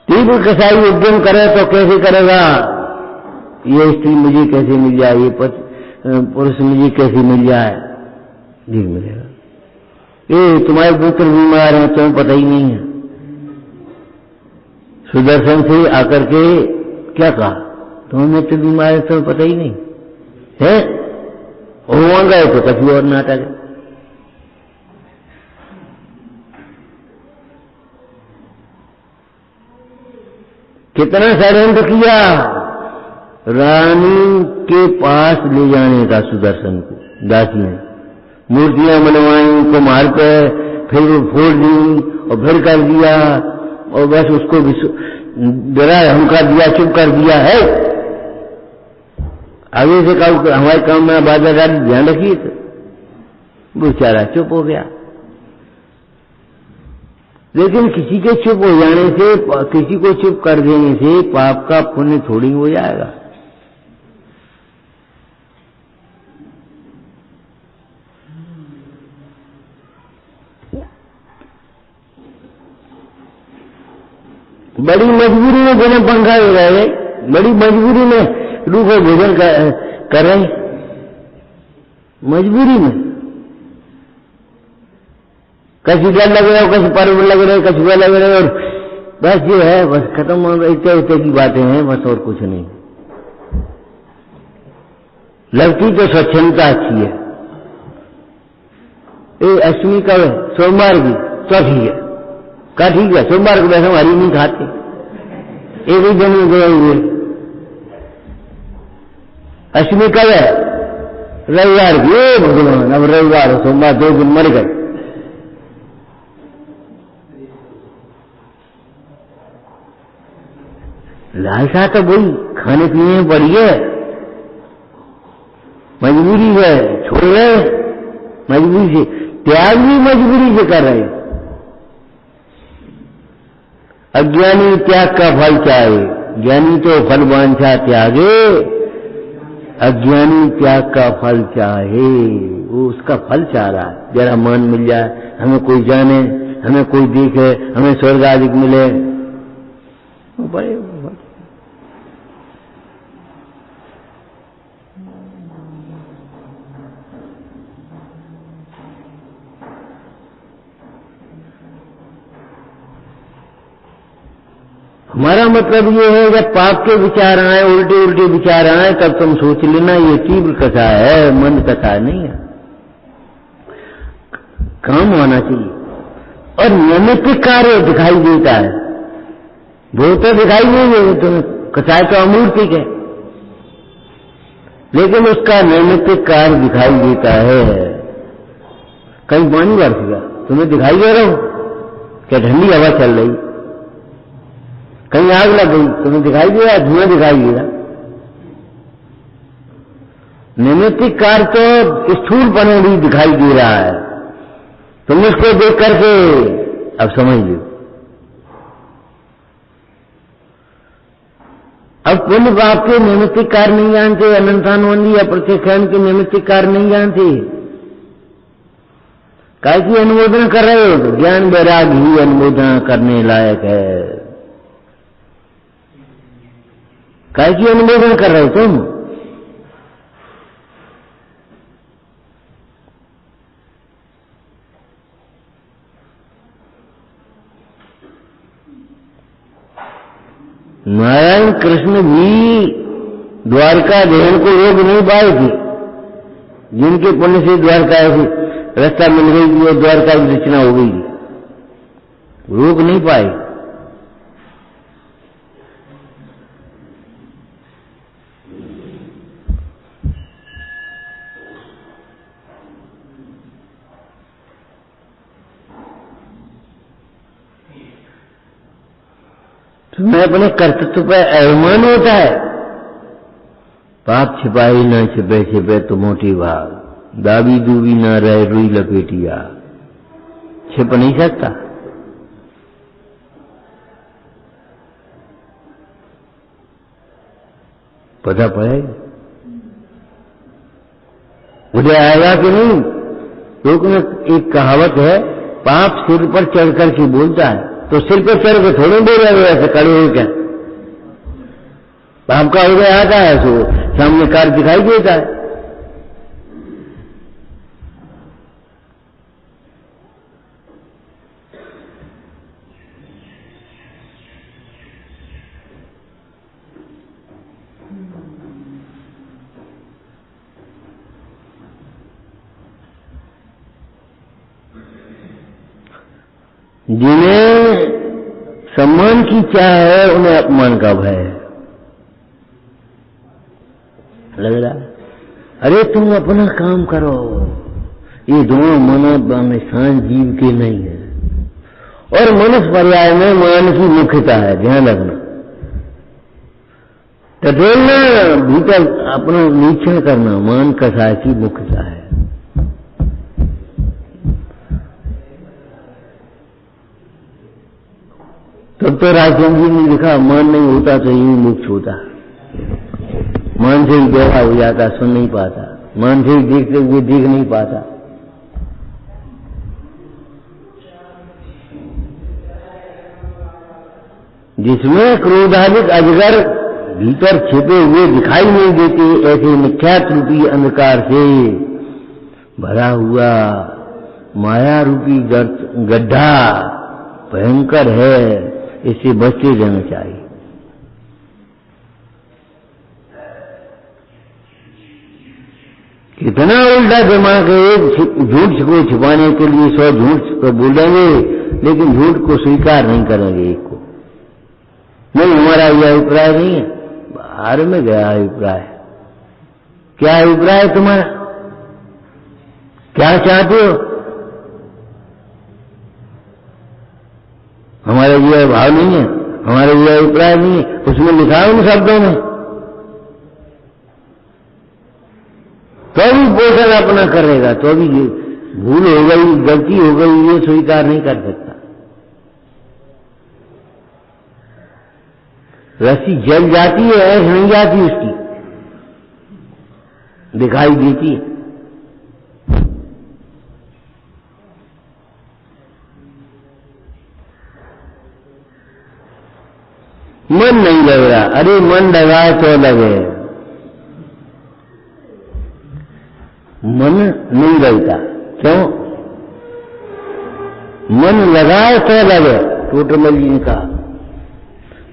तीव्र कसाई उद्यम करे तो कैसे करेगा? ये स्त्री मुझे कैसे मिल जाए, ये पुरुष मुझे कैसे मिल जाए, नहीं मिलेगा। ये तुम्हारे पुत्र बीमार हैं, तुम्हें पता ही नहीं है। सुदर्शन से आकर के क्या कहा? तुम्हें मित्र बीमार है, तुम्हें पता ही नहीं है। और वहां गए तो कभी और नाटक है। कितना षड्यंत्र किया रानी के पास ले जाने का सुदर्शन को। दासी ने मूर्तियां बनवाई, कुम्हार पे, फिर वो फोड़ दी और फिर कर दिया, और बस उसको डरा धमका दिया, चुप कर दिया है। आगे से कहा हमारे काम में बाजादारी ध्यान रखिए, तो बेचारा चुप हो गया। लेकिन किसी के चुप हो जाने से, किसी को चुप कर देने से पाप का पुण्य थोड़ी हो जाएगा। बड़ी मजबूरी में बिना पंखा हो रहे, बड़ी मजबूरी में रूखो भोजन कर रहे, मजबूरी में। कभी डर लग रहा हो, कभी पर्व लग रहे, कभी वह लग रहे, और बस ये है, बस खत्म हो गई। इतने उतने की बातें हैं, बस और कुछ नहीं। लगती तो स्वच्छंदता अच्छी है। ये अष्टमी कब है? सोमवार की, तो ठीक है, का ठीक है। सोमवार को वैसे हमारी नहीं खाते, एक ही दिन गए हुए। अष्टमी कब है? रविवार की। भगवान, अब रविवार सोमवार 2 दिन मर गए। लालसा तो वही खाने पीने में पड़ी है, मजबूरी है, छोड़ रहे मजबूरी से, त्याग भी मजबूरी से कर रहे। अज्ञानी त्याग का फल चाहे, ज्ञानी तो फल वांछा त्यागे, अज्ञानी त्याग का फल चाहे, वो उसका फल चाह रहा है। जरा मान मिल जाए, हमें कोई जाने, हमें कोई देखे, हमें स्वर्ग आदि मिले, बड़े हमारा मतलब ये है, जब पाप के विचार आए, उल्टे उल्टे विचार आए, तब तुम सोच लेना ये तीव्र कथा है, मंद कथा नहीं है। काम होना चाहिए। और नियमित कार्य दिखाई देता है, वो तो दिखाई नहीं दे, तुम्हें कथाएं तो अमूर्तिक है, लेकिन उसका नियमित कार्य दिखाई देता है। कहीं पानी बरस गया, तुम्हें दिखाई दे रहा हो क्या? ठंडी हवा चल रही, कहीं आग लग गई, तुम्हें दिखाई दे रहा, धुआं दिखाई दे रहा। नैमित्तिक कार्य तो स्थूल पने भी दिखाई दे रहा है, तुम उसको देख करके अब समझ लो। अब पुण्य पाप के नैमित्तिक कार्य नहीं जानते, अनंतानुबंधी या प्रत्यक्षण के नैमित्तिक कार्य नहीं जानते। काय की अनुमोदन कर रहे हो? ज्ञान वैराग ही अनुमोदन करने लायक है। काय की अनुमोदन कर रहे हो तुम? नारायण कृष्ण भी द्वारका देहन को रोक नहीं पाए थे। जिनके पुण्य से द्वारका ऐसी रास्ता मिल गई थी और द्वारका की रचना हो गई थी, रोक नहीं पाए। तुम्हें अपने कर्तृत्व पर अभिमान होता है। पाप छिपाई न छिपे छिपे तो मोटी भाग, दाबी दूबी न रहे रुई लपेटिया। छिप नहीं सकता। पता पड़ेगा, उदय आएगा कि नहीं। लोक में एक कहावत है, पाप सिर पर चढ़ करके बोलता है। तो सिर पर चढ़ के थोड़े बोल रहे ऐसे खड़े हो क्या? पाप का उदय आता है तो सामने कार दिखाई देता है। जिन्हें सम्मान की चाह है उन्हें अपमान का भय है। लग रहा है अरे तुम अपना काम करो, ये दोनों मन जीव के नहीं है। और मनुष्य पर्याय में मान की मुख्यता है, ध्यान रखना। टटोलना भीतर अपना निरीक्षण करना मान कसाय की मुख्यता है। तब तो राजचंद्र जी ने लिखा मान नहीं होता तो यूं मोक्ष होता। मान से ही बेवा हो जाता, सुन नहीं पाता। मान से ही देखते हुए देख नहीं पाता। जिसमें क्रोधाधिक अजगर भीतर छिपे हुए दिखाई नहीं देते, ऐसे मिथ्यात्व रूपी अंधकार से भरा हुआ माया रूपी गड्ढा भयंकर है। इससे बचते रहना चाहिए। कितना उल्टा दिमाग है। एक झूठ को छिपाने के लिए 100 झूठ को बोलेंगे, लेकिन झूठ को स्वीकार नहीं करेंगे। एक को नहीं, हमारा यह अभिप्राय नहीं है, बाहर में गया अभिप्राय। क्या अभिप्राय है तुम्हारा? क्या चाहते हो? हमारा यह भाव नहीं है, हमारा यह अभिप्राय नहीं है, उसमें लिखा है उन शब्दों में। तो भी पोषण अपना करेगा, तो भी भूल हो गई, गलती हो गई, ये स्वीकार नहीं कर सकता। रस्सी जल जाती है, ऐश नहीं जाती, उसकी दिखाई देती है। मन नहीं लग रहा, अरे मन लगाए तो लगे। मन नहीं लगता, क्यों? मन लगाए तो लगे। टोटमल जी ने कहा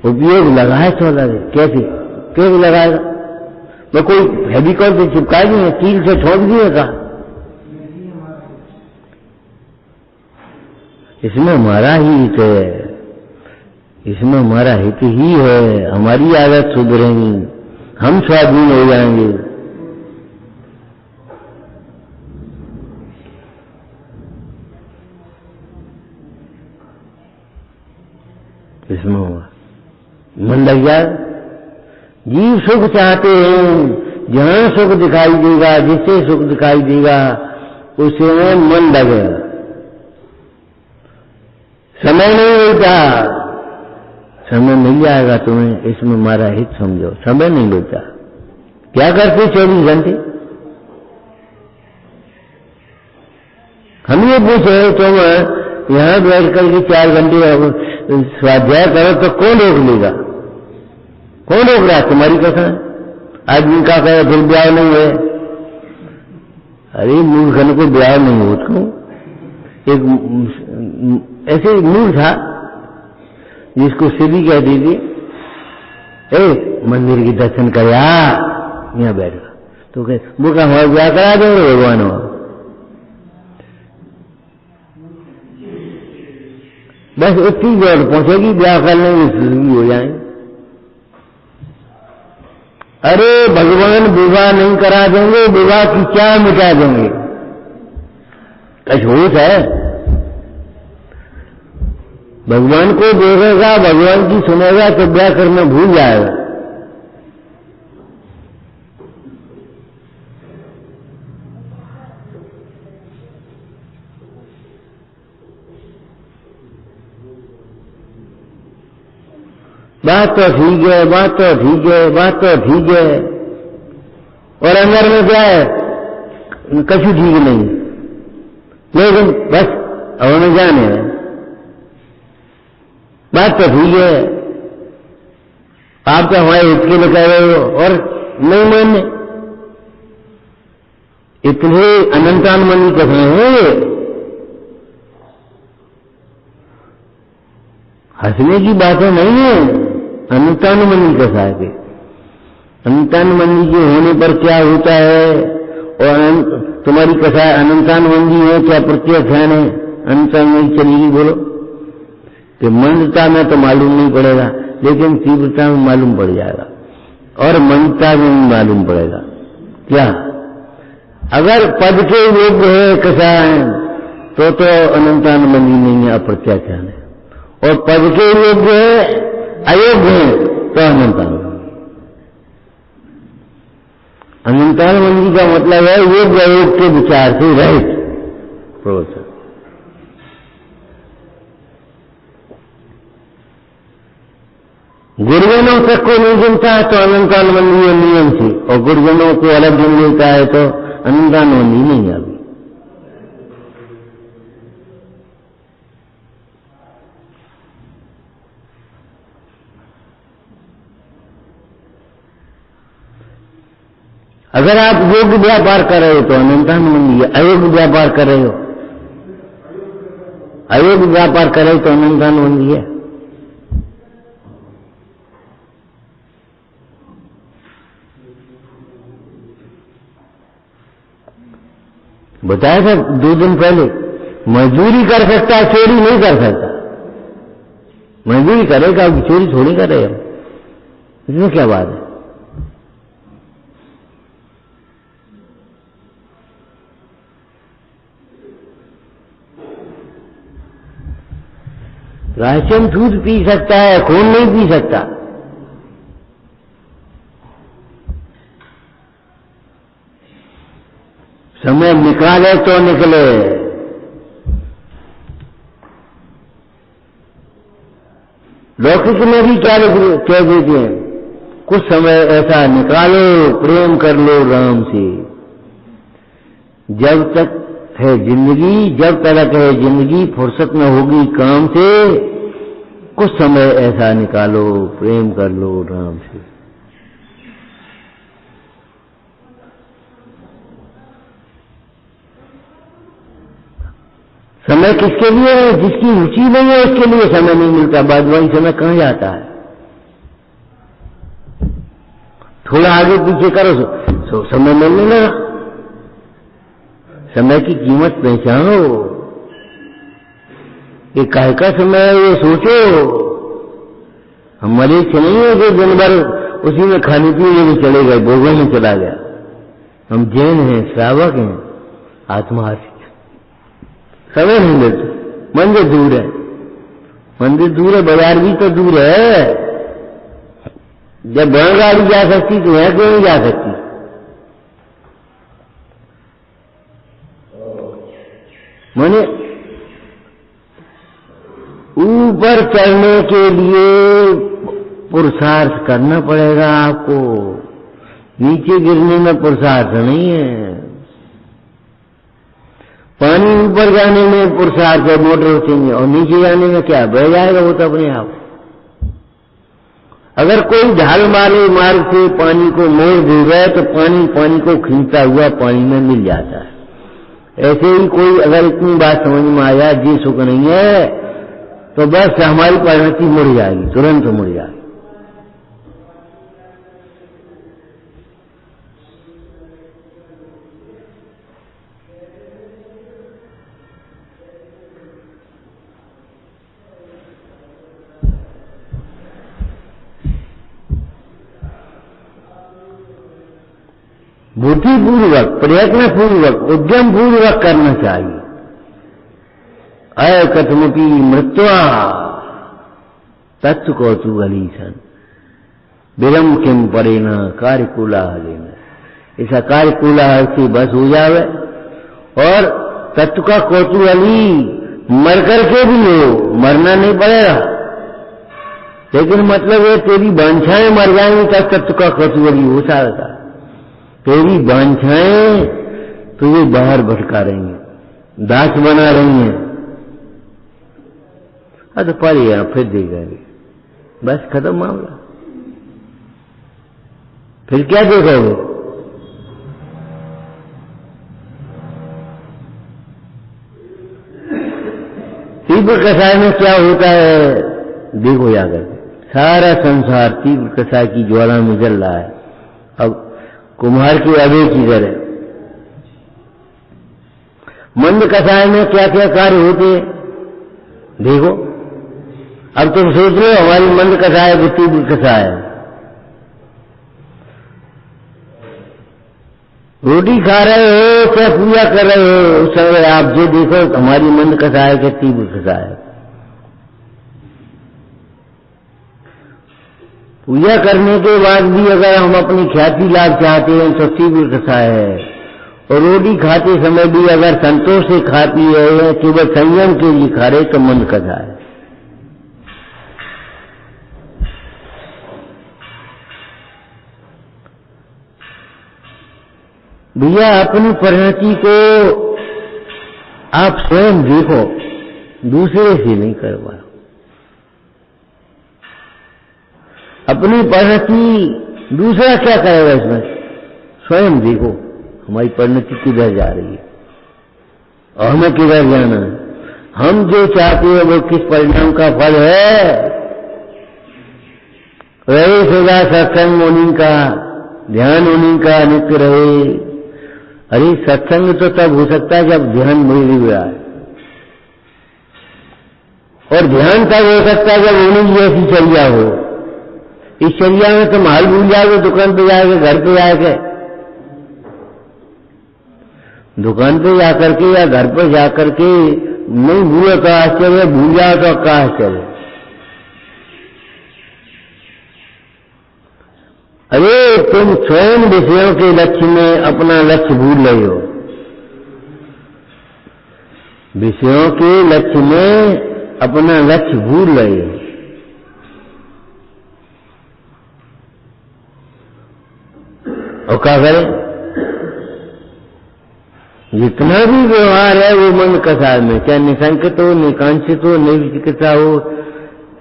उपयोग लगाए तो लगे। कैसे लगाएगा? मैं कोई फेविकॉल से चिपका दिए, कील से छोड़ दिए का? इसमें हमारा ही हित है, इसमें हमारा हित ही है। हमारी आदत सुधरेगी, हम स्वाधीन हो जाएंगे। इसमें मन लग जाए। जीव सुख चाहते हैं, जहां सुख दिखाई देगा, जिससे सुख दिखाई देगा उसे मन लगेगा। समय नहीं मिलता, समय मिल मिल जाएगा तुम्हें, इसमें हमारा हित समझो। समय नहीं मिलता। क्या करते 24 घंटे? हम ये पूछे तुम यहां बैठ करके 4 घंटे स्वाध्याय करो तो कौन रोक लेगा? कौन रोक रहा है? तुम्हारी कसम। आदमी का कहे फिर ब्याह नहीं है। अरे मूर्खन को ब्याह नहीं हो तो एक ऐसे मूर्ख था जिसको सीधी कहती थी, मंदिर के दर्शन कर यहाँ बैठ गया तो वो क्या हमारा ब्याह करा देंगे भगवान? बस इतनी जोर पहुंचेगी ब्याह करने की हो जाए। अरे भगवान विवाह नहीं करा देंगे, विवाह की क्या मिटा देंगे? झूठ है। भगवान को देखेगा, भगवान की सुनेगा तो ब्याह करना भूल जाएगा। बात तो ठीक है, बात तो ठीक है, बात तो ठीक है, और अंदर में क्या है? कछु ठीक नहीं। लेकिन बस अब हमें जाने है। बात तो ठीक है, आप तो हमारे हित के लिए कह रहे हो और नहीं मानने। इतने अनंतानुमनी कथन है, हंसने की बातें नहीं है। अनंतानुमनी कथा है। अनंतानुमनी के होने पर क्या होता है? और तुम्हारी कथा अनंतानुमनी है क्या प्रत्याख्यान है? अनंतानुमनी चलेगी बोलो कि मंदता में तो मालूम नहीं पड़ेगा, लेकिन तीव्रता में मालूम पड़ जाएगा, और मंदता में भी मालूम पड़ेगा। क्या अगर पद के योग्य है कथा तो अनंतानुमनी नहीं है, अप्रत्याख्यान है। और पद के योग्य है, अयोग्य है तो अनंतानुमनी। अनंतानुमनी का मतलब है योग्य अयोग के विचार से रहित प्रवचन। गुरुजनों तक को नहीं गिनता है तो अनंतानुमनी नियम से, और गुरुजनों को अलग गिन लेता है तो अनंतानुमनी नहीं आती। अगर आप योग्य व्यापार कर रहे हो तो अनंतानुमनी है, अयोग्य व्यापार कर रहे हो, अयोग्य व्यापार कर रहे हो तो अनंतानुमनी है। बताया था 2 दिन पहले, मजदूरी कर सकता है, चोरी नहीं कर सकता। मजदूरी करेगा, चोरी थोड़ी करेगा, इसमें क्या बात है? राशन दूध पी सकता है, खून नहीं पी सकता। समय निकाले तो निकले। लौकिक में भी क्या कह देते हैं, कुछ समय ऐसा निकालो, प्रेम कर लो राम से। जब तक है जिंदगी, जब तक है जिंदगी, फुर्सत न होगी काम से, कुछ समय ऐसा निकालो, प्रेम कर लो राम से। समय किसके लिए है? जिसकी रुचि नहीं है उसके लिए समय नहीं मिलता। बाद वही समय कहां जाता है? थोड़ा आगे पीछे करो तो समय मिलने लगा। समय की कीमत पहचानो। ये काहे का समय है ये सोचो। हम मरीज नहीं है कि दिन भर उसी में खाने पीने में चले गए, भोगों में चला गया। हम जैन हैं, श्रावक हैं, आत्महासी। समय नहीं मिलता। मंदिर दूर है, मंदिर दूर है, बाजार भी तो दूर है। जब बैलगाड़ी जा सकती तो यहां क्यों नहीं जा सकती? माने ऊपर चढ़ने के लिए पुरुषार्थ करना पड़ेगा आपको। नीचे गिरने में पुरुषार्थ नहीं है। पानी ऊपर जाने में पुरुषार्थ है, मोटर से, और नीचे जाने में क्या बह जाएगा वो तो अपने आप। अगर कोई ढाल वाले मार्ग से पानी को मोड़ देगा तो पानी को खींचता हुआ पानी में मिल जाता है। ऐसे ही कोई अगर इतनी बात समझ में आ जाए जी सुख नहीं है तो बस हमारी परिणति मुड़ जाएगी, तुरंत मुड़ जाएगी। बुद्धिपूर्वक, प्रयत्नपूर्वक, उद्यम पूर्वक करना चाहिए। अकथमपि मृत्वा तत्व कौतूहलीसन विरम किम पड़े न कार्यकुलाह लेना। ऐसा कार्यकुलाह से बस हो जावे और तत्व का कौतूहली मर करके भी हो, मरना नहीं पड़ेगा, लेकिन मतलब है तेरी वांछाएं मर जाएंगी तब तत्व का कौतूहली हो सकता। तेरी वांछाएं तुझे बाहर भटका रही हैं, दास बना रही हैं। तो पढ़िए फिर देखेंगे, बस खत्म मामला। फिर क्या देखोगे? तीव्र कषाय में क्या होता है देखो जाकर। सारा संसार तीव्र कषाय की ज्वाला में जल रहा है। अब कुम्हार की अबे की तरह मंद कषाय में क्या क्या कार्य होते देखो। अब तुम सोच लो हमारी मंद कषाय की तीव्र कषाय, रोटी खा रहे हो चाहे पूजा कर रहे हो, उस समय आप जो देखो हमारी मंद कषाय के तीव्र कषाय। पूजा करने के बाद भी अगर हम अपनी ख्याति लाभ चाहते हैं तो तीव्र कषाय है, और रोटी खाते समय भी अगर संतोष से खा पी रहे हैं, केवल संयम के लिए खा रहे तो मंद कषाय। भैया अपनी परिणति को आप स्वयं देखो, दूसरे से नहीं करवाओ। अपनी परिणति दूसरा क्या करेगा इसमें? स्वयं देखो हमारी परिणति किधर जा रही है और हमें किधर जाना है। हम जो चाहते हैं वो किस परिणाम का फल है। रहे सदा सत्संग उन्हीं का, ध्यान उन्हीं का नित्य रहे। अरे सत्संग तो तब हो सकता है जब ध्यान मिल हुआ है, और ध्यान तब हो सकता है जब उन्हीं जैसी चर्या हो। इस चर्या में तुम हाल भूल जाओगे, दुकान पे जाओगे, घर पे जाके, दुकान पे जाकर के या घर पे जाकर के नहीं भूलो तो आश्चर्य, भूल जाओ तो क्या आश्चर्य। अरे तुम स्वयं विषयों के लक्ष्य में अपना लक्ष्य भूल रहे हो। विषयों के लक्ष्य में अपना लक्ष्य भूल रहे हो। और क्या करें? जितना भी व्यवहार है वो मंद कषाय में, चाहे निशंकित हो, निकांक्षित हो, निर्विचिकित्सा हो,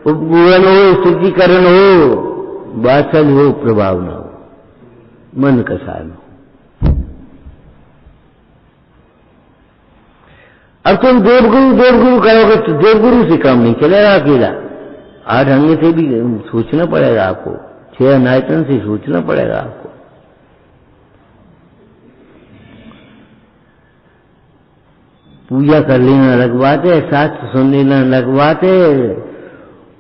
उपपूरण हो, स्थितिकरण हो, वात्सल्य हो, प्रभाव न हो, मंद कषाय में। अब तुम देवगुरु करोगे तो देवगुरु से काम नहीं चलेगा अकेला। 8 अंग से भी सोचना पड़ेगा आपको, 6 अनायतन से सोचना पड़ेगा आपको। पूजा कर लेना अलग बात है, शास्त्र सुन लेना अलग बात है,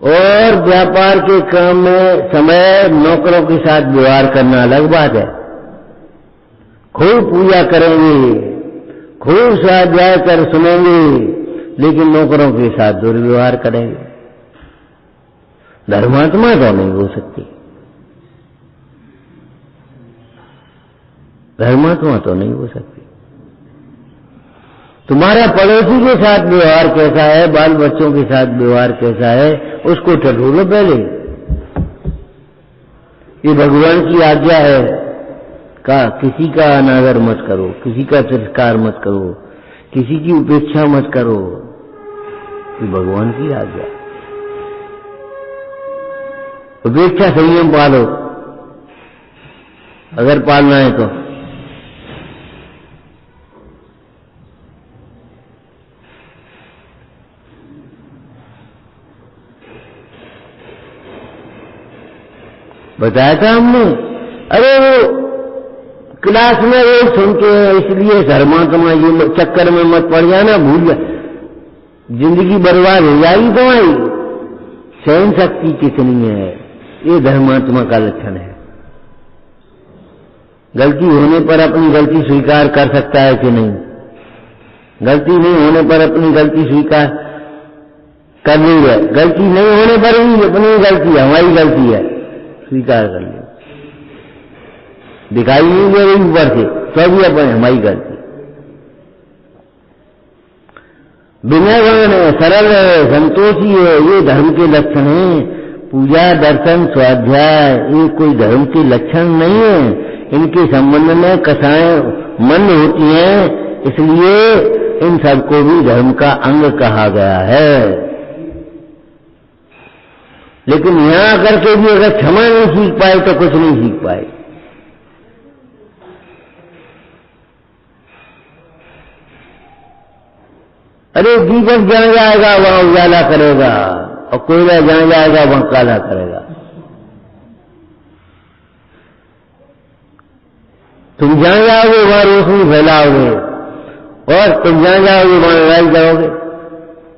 और व्यापार के काम में समय नौकरों के साथ व्यवहार करना अलग बात है। खूब पूजा करेंगे, खूब स्वाध्याय कर सुनेंगे, लेकिन नौकरों के साथ दुर्व्यवहार करेंगे, धर्मात्मा तो नहीं हो सकती। धर्मात्मा तो नहीं हो सकती। तुम्हारा पड़ोसी के साथ व्यवहार कैसा है, बाल बच्चों के साथ व्यवहार कैसा है, उसको टटोलो पहले। ये भगवान की आज्ञा है का किसी का अनादर मत करो, किसी का तिरस्कार मत करो, किसी की उपेक्षा मत करो। ये भगवान की आज्ञा। उपेक्षा संयम पालो अगर पालना है तो। बताया था हमने। अरे वो क्लास में रोज सुनते हैं, इसलिए धर्मात्मा ये चक्कर में मत पड़ जाना, भूल जा, जिंदगी बर्बाद हो जाएगी तुम्हारी। सहन शक्ति कितनी है, ये धर्मात्मा का लक्षण है। गलती होने पर अपनी गलती स्वीकार कर सकता है कि नहीं? गलती नहीं होने पर अपनी गलती स्वीकार करनी है। गलती नहीं होने पर भी अपनी गलती, हमारी गलती है, स्वीकार कर ले। दिखाई नहीं दे रही ऊपर से तो भी अपन हमारी गलती। विनयवान है, सरल है, संतोषी है, ये धर्म के लक्षण हैं। पूजा, दर्शन, स्वाध्याय ये कोई धर्म के लक्षण नहीं है। इनके संबंध में कथाएं मन होती हैं, इसलिए इन सबको भी धर्म का अंग कहा गया है। लेकिन यहां आकर के भी अगर क्षमा नहीं सीख पाए तो कुछ नहीं सीख पाए। अरे दीपक जहाँ जाएगा वहां उजाला करेगा, और कोयला जहाँ जाएगा वहां काला करेगा। तुम जहां जाओगे वहां रोशनी फैलाओगे, और तुम जहां जाओगे वहां लड़ाई करोगे।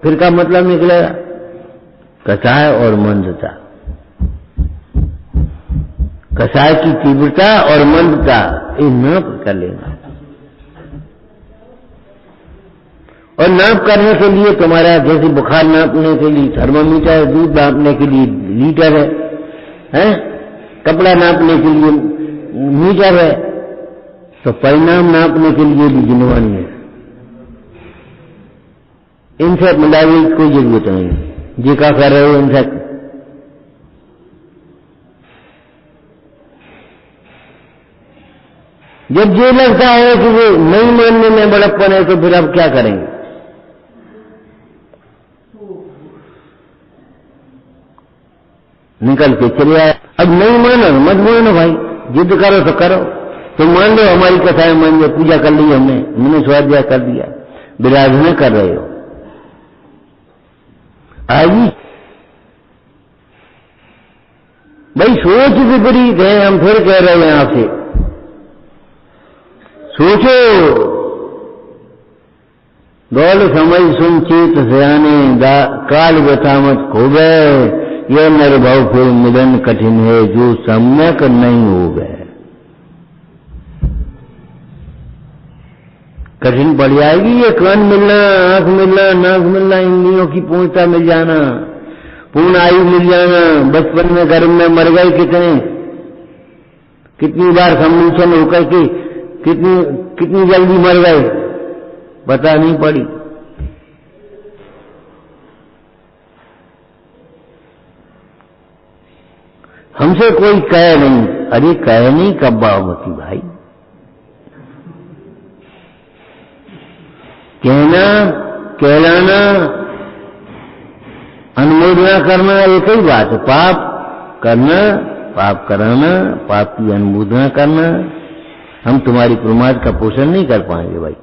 फिर का मतलब निकलेगा कसाय और मंदता। कसाय की तीव्रता और मंदता ये नाप कर लेना। और नाप करने के लिए तुम्हारा जैसे बुखार नापने के लिए थर्मामीटर, दूध नापने के लिए लीटर है? कपड़ा नापने के लिए मीटर है, तो परिणाम नापने के लिए भी जिनवानी है। इनसे मिलाने की कोई जरूरत नहीं। जी क्या कर रहे हो इनसे? जब ये लगता है कि वो नहीं मानने में बड़प्पन है तो फिर अब क्या करेंगे? निकल के चले आए। अब नहीं मानो मत मानो भाई, जिद करो तो करो। तुम मान लो हमारी कथाएं मान लो, पूजा कर ली हमने स्वाध्याय कर दिया, विराधना कर रहे हो। आज भाई सोच विपरीत है, हम फिर कह रहे हैं आपसे सोचो। दौड़ समझ सुन चेत सयाने, काल व्यथा मत खोवे, यह निर्भव फिर मिलन कठिन है, जो सम्यक नहीं हो गए। कठिन पड़ जाएगी ये कान मिलना, आंख मिलना, नाक मिलना, इंद्रियों की पूर्णता मिल जाना, पूर्ण आयु मिल जाना। बचपन में गर्भ में मर गए कितनी बार सम्मिलन होकर के कितनी जल्दी मर गए पता नहीं पड़ी। हमसे कोई कहे नहीं, अरे कहे नहीं कब्बा मती भाई, कहना, कहलाना, अनुमोदना करना एक ही बात है। पाप करना, पाप कराना, पाप की अनुमोदना करना। हम तुम्हारी प्रमाद का पोषण नहीं कर पाएंगे भाई।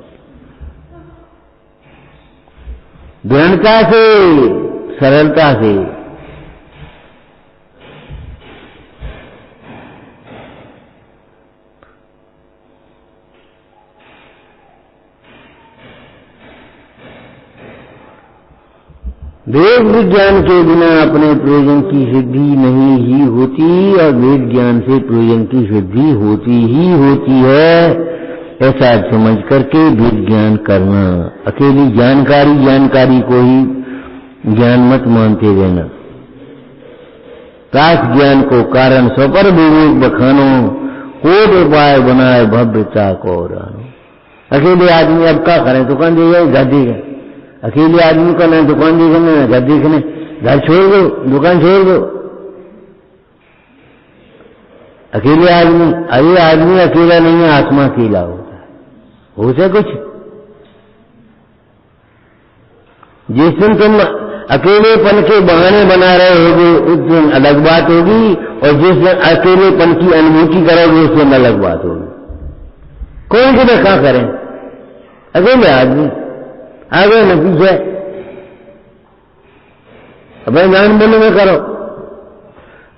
दृढ़ता से, सरलता से। वेद विज्ञान के बिना अपने प्रयोजन की सिद्धि नहीं ही होती, और वेद ज्ञान से प्रयोजन की सिद्धि होती ही होती है, ऐसा समझ करके वेद ज्ञान करना। अकेली जानकारी को ही ज्ञान मत मानते रहना। काश ज्ञान को कारण स्वपर विवेक बखानो, कोट उपाय बनाए भव्यता को रानो। अकेले आदमी अब क्या करें, दुकान दे गए, घर दे गए। अकेले आदमी को ना दुकान देखने ना घर देखने, घर छोड़ दो, दुकान छोड़ दो। अकेले आदमी, अरे आदमी अकेला नहीं है, आत्मा अकेला होता है। हो से कुछ जिस दिन तुम अकेलेपन के बहाने बना रहे होगे उस दिन अलग बात होगी, और जिस दिन अकेलेपन की अनुभूति करोगे उस दिन अलग बात होगी। कौन किधर क्या करें? अकेले आदमी आगे न पीछे, अपने जान बोले में करो।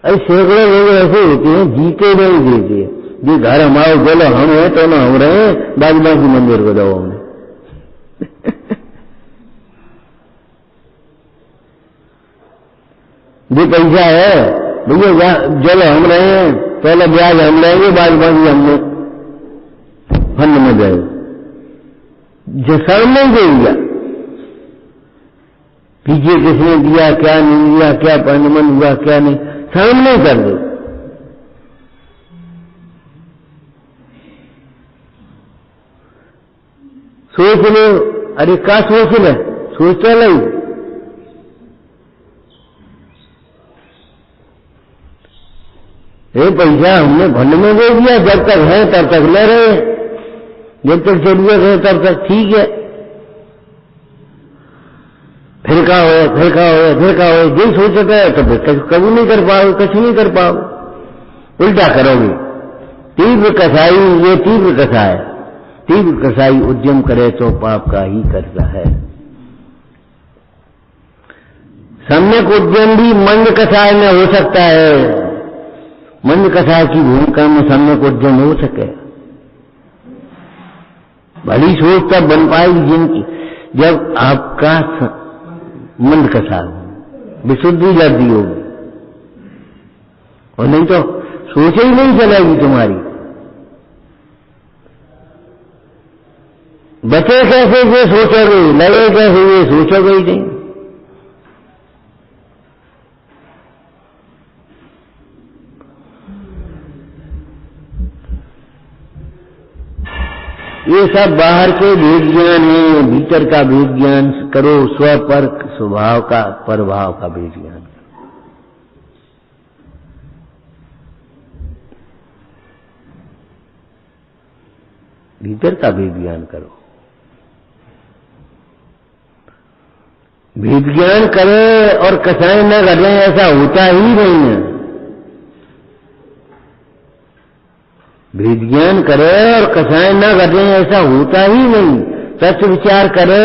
अरे सैकड़ों लोग ऐसे होते हैं जीते नहीं देते, जी घर हमारे बोलो हम हैं तो ना हम रहे, बाकी मंदिर को दो हमने। जो पैसा है भैया चलो हम रहे हैं, पहले ब्याज हम लेंगे, बाकी हमने फंड में जाए, जो सामने दे दिया, पीछे किसने दिया क्या नहीं दिया, क्या पंचमन हुआ क्या नहीं, सामने कर दो। सोच लो, अरे क्या सोच ले, सोचता नहीं। ये पैसा हमने फंड में दे दिया, जब तक है तब तक ले रहे, जब तक जरूरत है तब तक ठीक है। फिर का हो जो सोचता है तो फिर कभी नहीं कर पाओ, कुछ नहीं कर पाओ, उल्टा करोगे। तीव्र कसाई, ये तीव्र कसा है। तीव्र कसाई उद्यम करे तो पाप का ही करता है। सम्यक उद्यम भी मंद कसाय में हो सकता है। मंद कसाय की भूमिका में सम्यक उद्यम हो सके। भली सोच तब बन पाएगी जिनकी, जब आपका मंद कसा हो, विशुद्धि लब्धि होगी, और नहीं तो सोच ही नहीं चलेगी तुम्हारी। बचे कैसे ये सोचोगे, लगे कैसे ये सोचोगे ही नहीं। ये सब बाहर के भेद ज्ञान है, भीतर का भेद ज्ञान करो, स्वपर स्वभाव का प्रभाव का भेद ज्ञान करो। भीतर का भेद ज्ञान करो। भेद ज्ञान करे और कसाई न कर रहे, ऐसा होता ही नहीं है। भेद ज्ञान करे और कसाय न कर रहे, ऐसा होता ही नहीं। तत्व विचार करे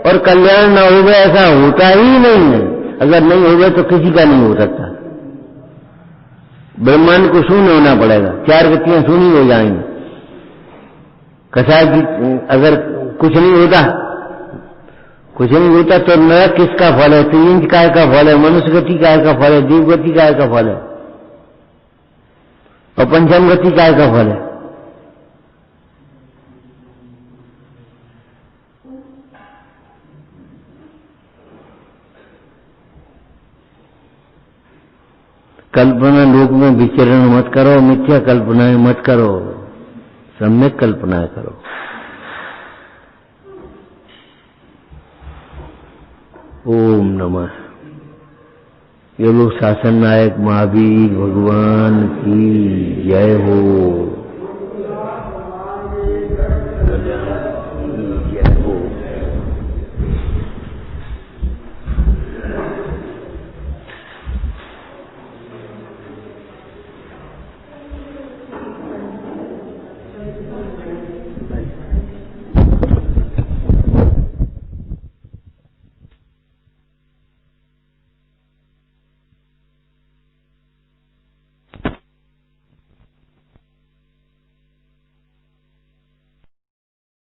और कल्याण न हो गए, ऐसा होता ही नहीं है। अगर नहीं हो गए तो किसी का नहीं हो सकता। ब्रह्मांड को शून्य होना पड़ेगा, चार गतियां शून्य हो जाएंगी। कसाय की अगर कुछ नहीं होता तो नरक किसका फल है, त्रिंज काय का फल है, मनुष्य गति काय का फल है, देव गति काय का फल है, और पंचम गति काय का फल है। कल्पना लोक में विचरण मत करो, मिथ्या कल्पनाएं मत करो, सम्यक कल्पनाएं करो। ओम नमः। ये लोग शासन नायक महावीर भगवान की जय हो।